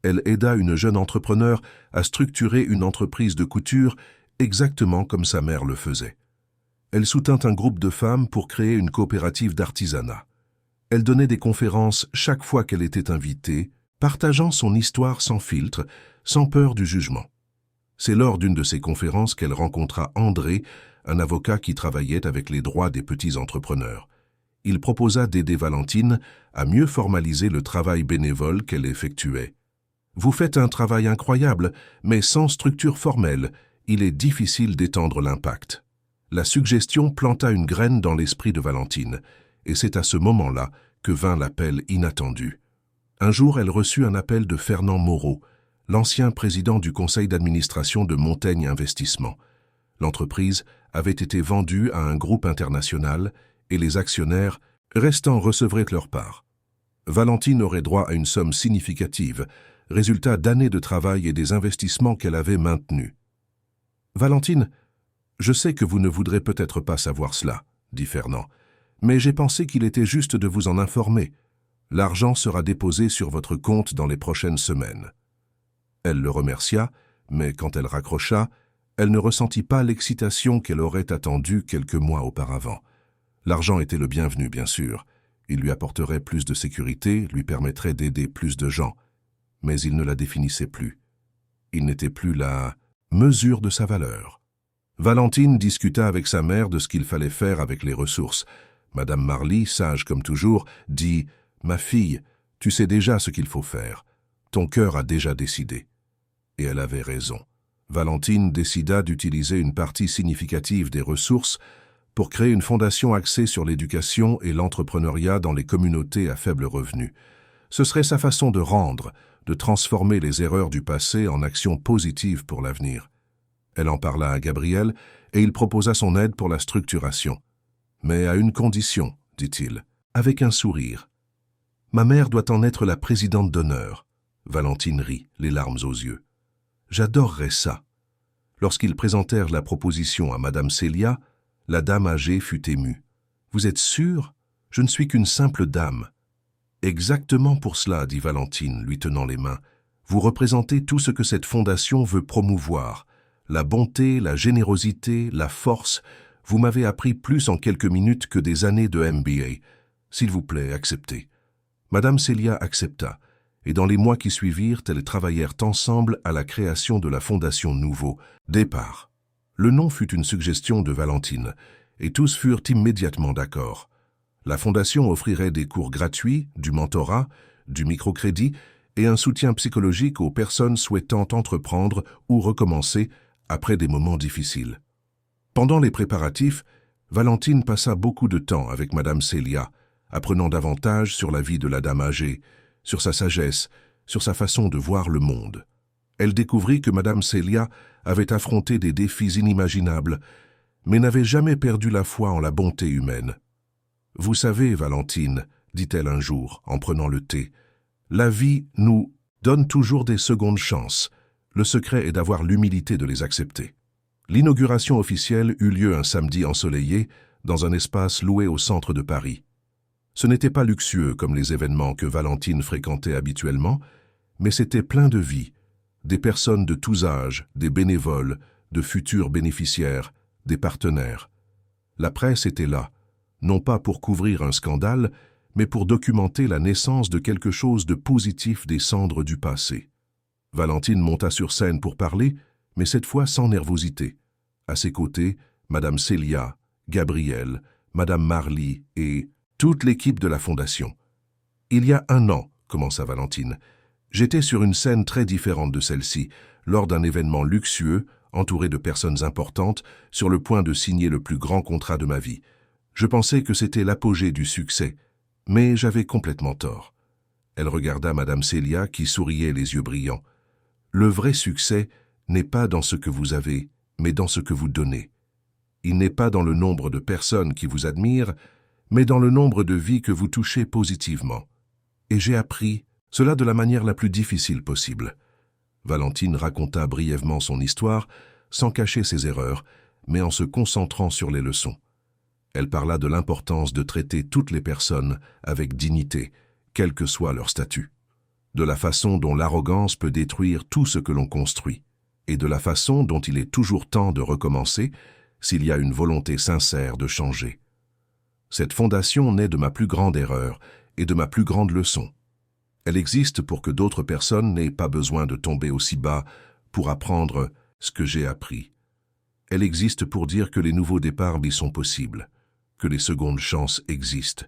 Elle aida une jeune entrepreneur à structurer une entreprise de couture exactement comme sa mère le faisait. Elle soutint un groupe de femmes pour créer une coopérative d'artisanat. Elle donnait des conférences chaque fois qu'elle était invitée, partageant son histoire sans filtre, sans peur du jugement. C'est lors d'une de ces conférences qu'elle rencontra André, un avocat qui travaillait avec les droits des petits entrepreneurs. Il proposa d'aider Valentine à mieux formaliser le travail bénévole qu'elle effectuait. « Vous faites un travail incroyable, mais sans structure formelle, il est difficile d'étendre l'impact. » La suggestion planta une graine dans l'esprit de Valentine, et c'est à ce moment-là que vint l'appel inattendu. Un jour, elle reçut un appel de Fernand Moreau, l'ancien président du conseil d'administration de Montaigne Investissement. L'entreprise avait été vendue à un groupe international et les actionnaires restants recevraient leur part. Valentine aurait droit à une somme significative, résultat d'années de travail et des investissements qu'elle avait maintenus. « Valentine, je sais que vous ne voudrez peut-être pas savoir cela, » dit Fernand, « mais j'ai pensé qu'il était juste de vous en informer. L'argent sera déposé sur votre compte dans les prochaines semaines. » Elle le remercia, mais quand elle raccrocha, elle ne ressentit pas l'excitation qu'elle aurait attendue quelques mois auparavant. L'argent était le bienvenu, bien sûr. Il lui apporterait plus de sécurité, lui permettrait d'aider plus de gens. Mais il ne la définissait plus. Il n'était plus la mesure de sa valeur. Valentine discuta avec sa mère de ce qu'il fallait faire avec les ressources. Madame Marly, sage comme toujours, dit « Ma fille, tu sais déjà ce qu'il faut faire. Ton cœur a déjà décidé. » Et elle avait raison. Valentine décida d'utiliser une partie significative des ressources pour créer une fondation axée sur l'éducation et l'entrepreneuriat dans les communautés à faible revenu. Ce serait sa façon de rendre, de transformer les erreurs du passé en actions positives pour l'avenir. Elle en parla à Gabriel et il proposa son aide pour la structuration. « Mais à une condition, dit-il, avec un sourire. Ma mère doit en être la présidente d'honneur. » Valentine rit, les larmes aux yeux. « J'adorerais ça. » Lorsqu'ils présentèrent la proposition à Madame Célia, la dame âgée fut émue. « Vous êtes sûre? Je ne suis qu'une simple dame. » « Exactement pour cela, dit Valentine, lui tenant les mains. Vous représentez tout ce que cette fondation veut promouvoir. La bonté, la générosité, la force. Vous m'avez appris plus en quelques minutes que des années de MBA. S'il vous plaît, acceptez. » Madame Célia accepta, et dans les mois qui suivirent, elles travaillèrent ensemble à la création de la Fondation Nouveau. Départ. Le nom fut une suggestion de Valentine, et tous furent immédiatement d'accord. La Fondation offrirait des cours gratuits, du mentorat, du microcrédit et un soutien psychologique aux personnes souhaitant entreprendre ou recommencer après des moments difficiles. Pendant les préparatifs, Valentine passa beaucoup de temps avec Madame Célia, apprenant davantage sur la vie de la dame âgée, sur sa sagesse, sur sa façon de voir le monde. Elle découvrit que Madame Célia avait affronté des défis inimaginables, mais n'avait jamais perdu la foi en la bonté humaine. « Vous savez, Valentine, dit-elle un jour, en prenant le thé, la vie nous donne toujours des secondes chances. Le secret est d'avoir l'humilité de les accepter. » L'inauguration officielle eut lieu un samedi ensoleillé, dans un espace loué au centre de Paris. Ce n'était pas luxueux comme les événements que Valentine fréquentait habituellement, mais c'était plein de vie, des personnes de tous âges, des bénévoles, de futurs bénéficiaires, des partenaires. La presse était là, non pas pour couvrir un scandale, mais pour documenter la naissance de quelque chose de positif des cendres du passé. Valentine monta sur scène pour parler, mais cette fois sans nervosité. À ses côtés, Madame Célia, Gabriel, Madame Marly et toute l'équipe de la Fondation. « Il y a 1 an, commença Valentine, j'étais sur une scène très différente de celle-ci, lors d'un événement luxueux, entouré de personnes importantes, sur le point de signer le plus grand contrat de ma vie. Je pensais que c'était l'apogée du succès, mais j'avais complètement tort. » Elle regarda Madame Célia qui souriait les yeux brillants. « Le vrai succès n'est pas dans ce que vous avez, mais dans ce que vous donnez. Il n'est pas dans le nombre de personnes qui vous admirent, mais dans le nombre de vies que vous touchez positivement. Et j'ai appris cela de la manière la plus difficile possible. » Valentine raconta brièvement son histoire, sans cacher ses erreurs, mais en se concentrant sur les leçons. Elle parla de l'importance de traiter toutes les personnes avec dignité, quel que soit leur statut, de la façon dont l'arrogance peut détruire tout ce que l'on construit, et de la façon dont il est toujours temps de recommencer s'il y a une volonté sincère de changer. Cette fondation naît de ma plus grande erreur et de ma plus grande leçon. Elle existe pour que d'autres personnes n'aient pas besoin de tomber aussi bas pour apprendre ce que j'ai appris. Elle existe pour dire que les nouveaux départs y sont possibles, que les secondes chances existent,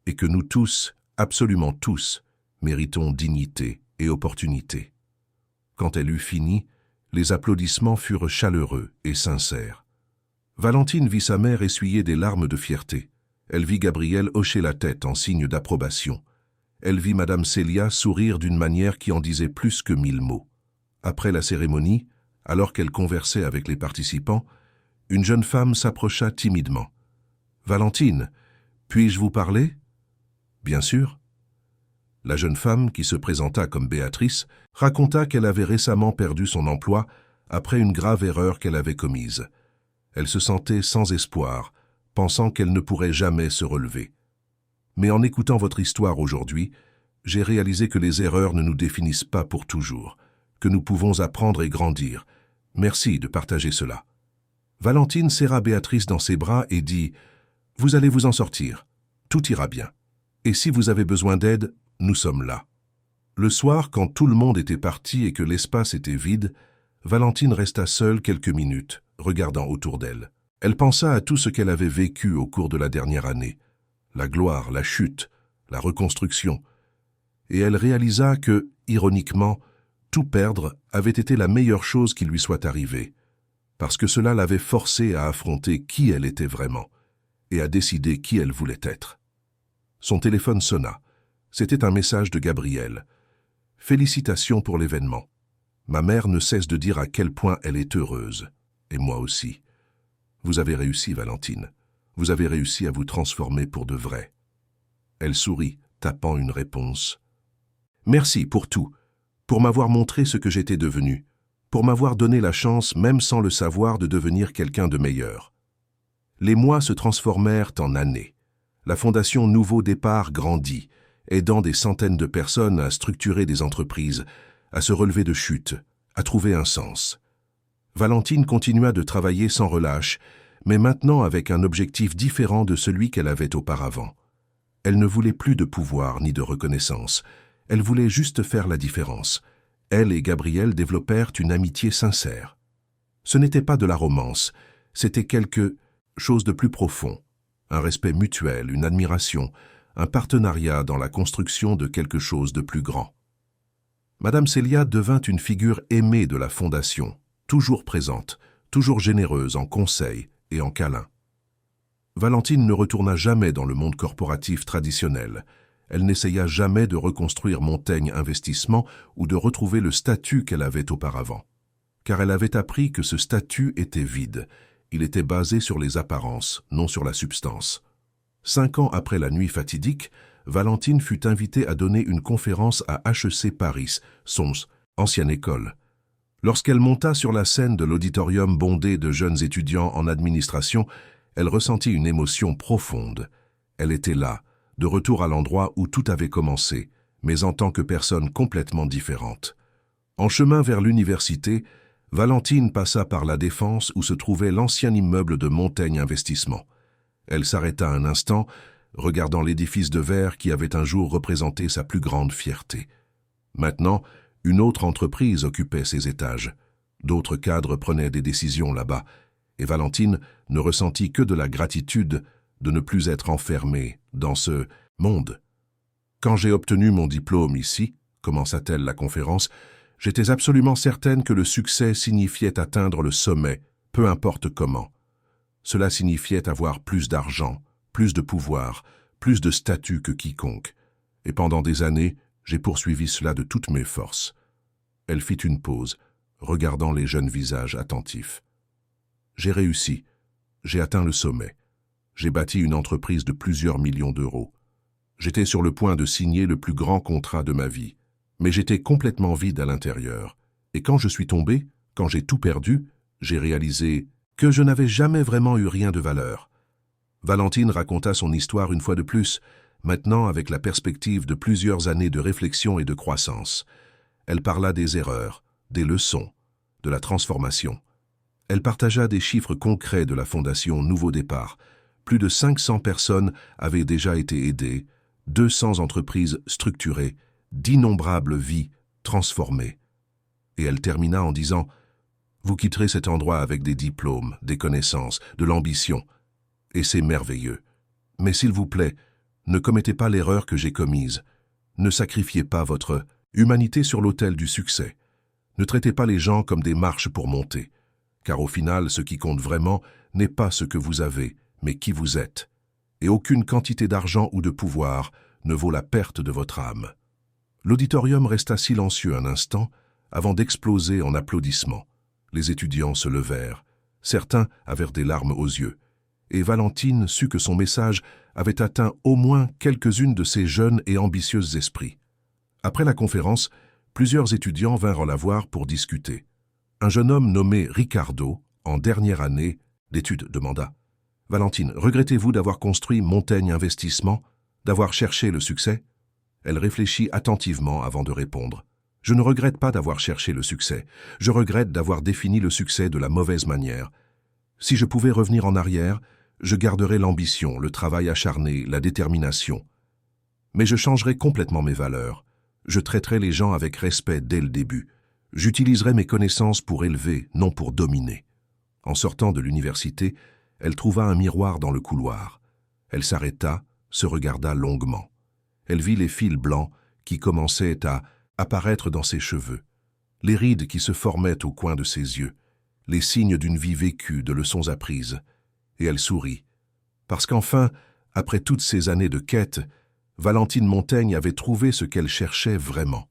et que nous tous, absolument tous, méritons dignité et opportunité. Quand elle eut fini, les applaudissements furent chaleureux et sincères. Valentine vit sa mère essuyer des larmes de fierté. Elle vit Gabriel hocher la tête en signe d'approbation. Elle vit Madame Célia sourire d'une manière qui en disait plus que 1000 mots. Après la cérémonie, alors qu'elle conversait avec les participants, une jeune femme s'approcha timidement. « Valentine, puis-je vous parler ?»« Bien sûr. » La jeune femme, qui se présenta comme Béatrice, raconta qu'elle avait récemment perdu son emploi après une grave erreur qu'elle avait commise. Elle se sentait sans espoir, pensant qu'elle ne pourrait jamais se relever. Mais en écoutant votre histoire aujourd'hui, j'ai réalisé que les erreurs ne nous définissent pas pour toujours, que nous pouvons apprendre et grandir. Merci de partager cela. Valentine serra Béatrice dans ses bras et dit « Vous allez vous en sortir. Tout ira bien. Et si vous avez besoin d'aide, nous sommes là. » Le soir, quand tout le monde était parti et que l'espace était vide, Valentine resta seule quelques minutes, regardant autour d'elle. Elle pensa à tout ce qu'elle avait vécu au cours de la dernière année. La gloire, la chute, la reconstruction. Et elle réalisa que, ironiquement, tout perdre avait été la meilleure chose qui lui soit arrivée, parce que cela l'avait forcée à affronter qui elle était vraiment et à décider qui elle voulait être. Son téléphone sonna. C'était un message de Gabriel. « Félicitations pour l'événement. Ma mère ne cesse de dire à quel point elle est heureuse, et moi aussi. Vous avez réussi, Valentine. Vous avez réussi à vous transformer pour de vrai. » Elle sourit, tapant une réponse. « Merci pour tout, pour m'avoir montré ce que j'étais devenu, pour m'avoir donné la chance, même sans le savoir, de devenir quelqu'un de meilleur. » Les mois se transformèrent en années. La fondation Nouveau Départ grandit, aidant des centaines de personnes à structurer des entreprises, à se relever de chute, à trouver un sens. Valentine continua de travailler sans relâche, mais maintenant avec un objectif différent de celui qu'elle avait auparavant. Elle ne voulait plus de pouvoir ni de reconnaissance. Elle voulait juste faire la différence. Elle et Gabriel développèrent une amitié sincère. Ce n'était pas de la romance, c'était quelque chose de plus profond. Un respect mutuel, une admiration, un partenariat dans la construction de quelque chose de plus grand. Madame Célia devint une figure aimée de la Fondation, toujours présente, toujours généreuse en conseils et en câlins. Valentine ne retourna jamais dans le monde corporatif traditionnel. Elle n'essaya jamais de reconstruire Montaigne Investissement ou de retrouver le statut qu'elle avait auparavant. Car elle avait appris que ce statut était vide. Il était basé sur les apparences, non sur la substance. 5 ans après la nuit fatidique, Valentine fut invitée à donner une conférence à HEC Paris, son ancienne école. Lorsqu'elle monta sur la scène de l'auditorium bondé de jeunes étudiants en administration, elle ressentit une émotion profonde. Elle était là, de retour à l'endroit où tout avait commencé, mais en tant que personne complètement différente. En chemin vers l'université, Valentine passa par la Défense où se trouvait l'ancien immeuble de Montaigne Investissement. Elle s'arrêta un instant, regardant l'édifice de verre qui avait un jour représenté sa plus grande fierté. Maintenant, une autre entreprise occupait ces étages. D'autres cadres prenaient des décisions là-bas, et Valentine ne ressentit que de la gratitude de ne plus être enfermée dans ce monde. « Quand j'ai obtenu mon diplôme ici, commença-t-elle la conférence, j'étais absolument certaine que le succès signifiait atteindre le sommet, peu importe comment. Cela signifiait avoir plus d'argent, plus de pouvoir, plus de statut que quiconque. Et pendant des années, j'ai poursuivi cela de toutes mes forces. » Elle fit une pause, regardant les jeunes visages attentifs. « J'ai réussi. J'ai atteint le sommet. J'ai bâti une entreprise de plusieurs millions d'euros. J'étais sur le point de signer le plus grand contrat de ma vie. Mais j'étais complètement vide à l'intérieur. Et quand je suis tombé, quand j'ai tout perdu, j'ai réalisé que je n'avais jamais vraiment eu rien de valeur. » Valentine raconta son histoire une fois de plus, maintenant avec la perspective de plusieurs années de réflexion et de croissance. Elle parla des erreurs, des leçons, de la transformation. Elle partagea des chiffres concrets de la Fondation Nouveau Départ. Plus de 500 personnes avaient déjà été aidées, 200 entreprises structurées, d'innombrables vies transformées. Et elle termina en disant « Vous quitterez cet endroit avec des diplômes, des connaissances, de l'ambition. Et c'est merveilleux. Mais s'il vous plaît, ne commettez pas l'erreur que j'ai commise. Ne sacrifiez pas votre humanité sur l'autel du succès. Ne traitez pas les gens comme des marches pour monter. Car au final, ce qui compte vraiment n'est pas ce que vous avez, mais qui vous êtes. Et aucune quantité d'argent ou de pouvoir ne vaut la perte de votre âme. » L'auditorium resta silencieux un instant avant d'exploser en applaudissements. Les étudiants se levèrent. Certains avaient des larmes aux yeux. Et Valentine sut que son message avait atteint au moins quelques-unes de ces jeunes et ambitieux esprits. Après la conférence, plusieurs étudiants vinrent la voir pour discuter. Un jeune homme nommé Ricardo, en dernière année d'études, demanda « Valentine, regrettez-vous d'avoir construit Montaigne Investissement, d'avoir cherché le succès ?» Elle réfléchit attentivement avant de répondre. « Je ne regrette pas d'avoir cherché le succès. Je regrette d'avoir défini le succès de la mauvaise manière. Si je pouvais revenir en arrière, je garderais l'ambition, le travail acharné, la détermination. Mais je changerais complètement mes valeurs. Je traiterais les gens avec respect dès le début. J'utiliserais mes connaissances pour élever, non pour dominer. En sortant de l'université, elle trouva un miroir dans le couloir. Elle s'arrêta, se regarda longuement. Elle vit les fils blancs qui commençaient à apparaître dans ses cheveux, les rides qui se formaient au coin de ses yeux, les signes d'une vie vécue, de leçons apprises. Et elle sourit. Parce qu'enfin, après toutes ces années de quête, Valentine Montaigne avait trouvé ce qu'elle cherchait vraiment.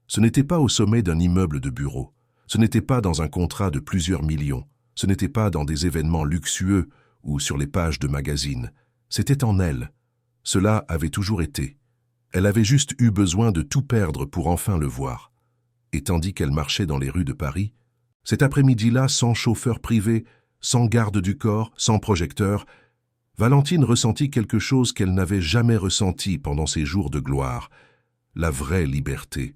Ce n'était pas au sommet d'un immeuble de bureau, ce n'était pas dans un contrat de plusieurs millions, ce n'était pas dans des événements luxueux ou sur les pages de magazines. C'était en elle. Cela avait toujours été. Elle avait juste eu besoin de tout perdre pour enfin le voir. Et tandis qu'elle marchait dans les rues de Paris, cet après-midi-là, sans chauffeur privé, sans garde du corps, sans projecteur, Valentine ressentit quelque chose qu'elle n'avait jamais ressenti pendant ses jours de gloire, la vraie liberté.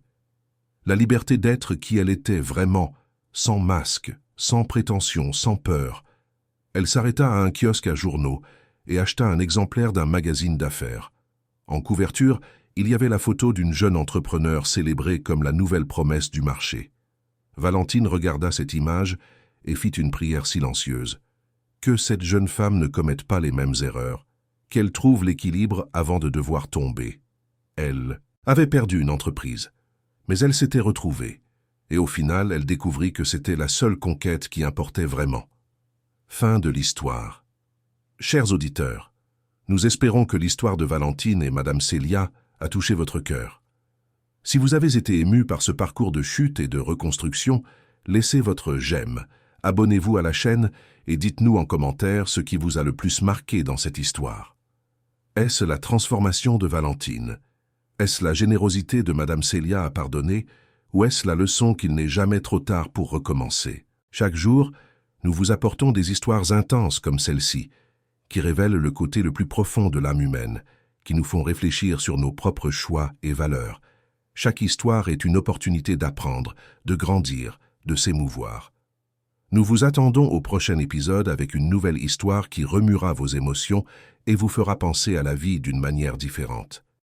La liberté d'être qui elle était vraiment, sans masque, sans prétention, sans peur. Elle s'arrêta à un kiosque à journaux et acheta un exemplaire d'un magazine d'affaires. En couverture, il y avait la photo d'une jeune entrepreneur célébrée comme la nouvelle promesse du marché. Valentine regarda cette image et fit une prière silencieuse. Que cette jeune femme ne commette pas les mêmes erreurs, qu'elle trouve l'équilibre avant de devoir tomber. Elle avait perdu une entreprise, mais elle s'était retrouvée, et au final, elle découvrit que c'était la seule conquête qui importait vraiment. Fin de l'histoire. Chers auditeurs, nous espérons que l'histoire de Valentine et Madame Célia a touché votre cœur. Si vous avez été ému par ce parcours de chute et de reconstruction, laissez votre j'aime, abonnez-vous à la chaîne et dites-nous en commentaire ce qui vous a le plus marqué dans cette histoire. Est-ce la transformation de Valentine? Est-ce la générosité de Madame Célia à pardonner? Ou est-ce la leçon qu'il n'est jamais trop tard pour recommencer? Chaque jour, nous vous apportons des histoires intenses comme celle-ci, qui révèlent le côté le plus profond de l'âme humaine, qui nous font réfléchir sur nos propres choix et valeurs. Chaque histoire est une opportunité d'apprendre, de grandir, de s'émouvoir. Nous vous attendons au prochain épisode avec une nouvelle histoire qui remuera vos émotions et vous fera penser à la vie d'une manière différente.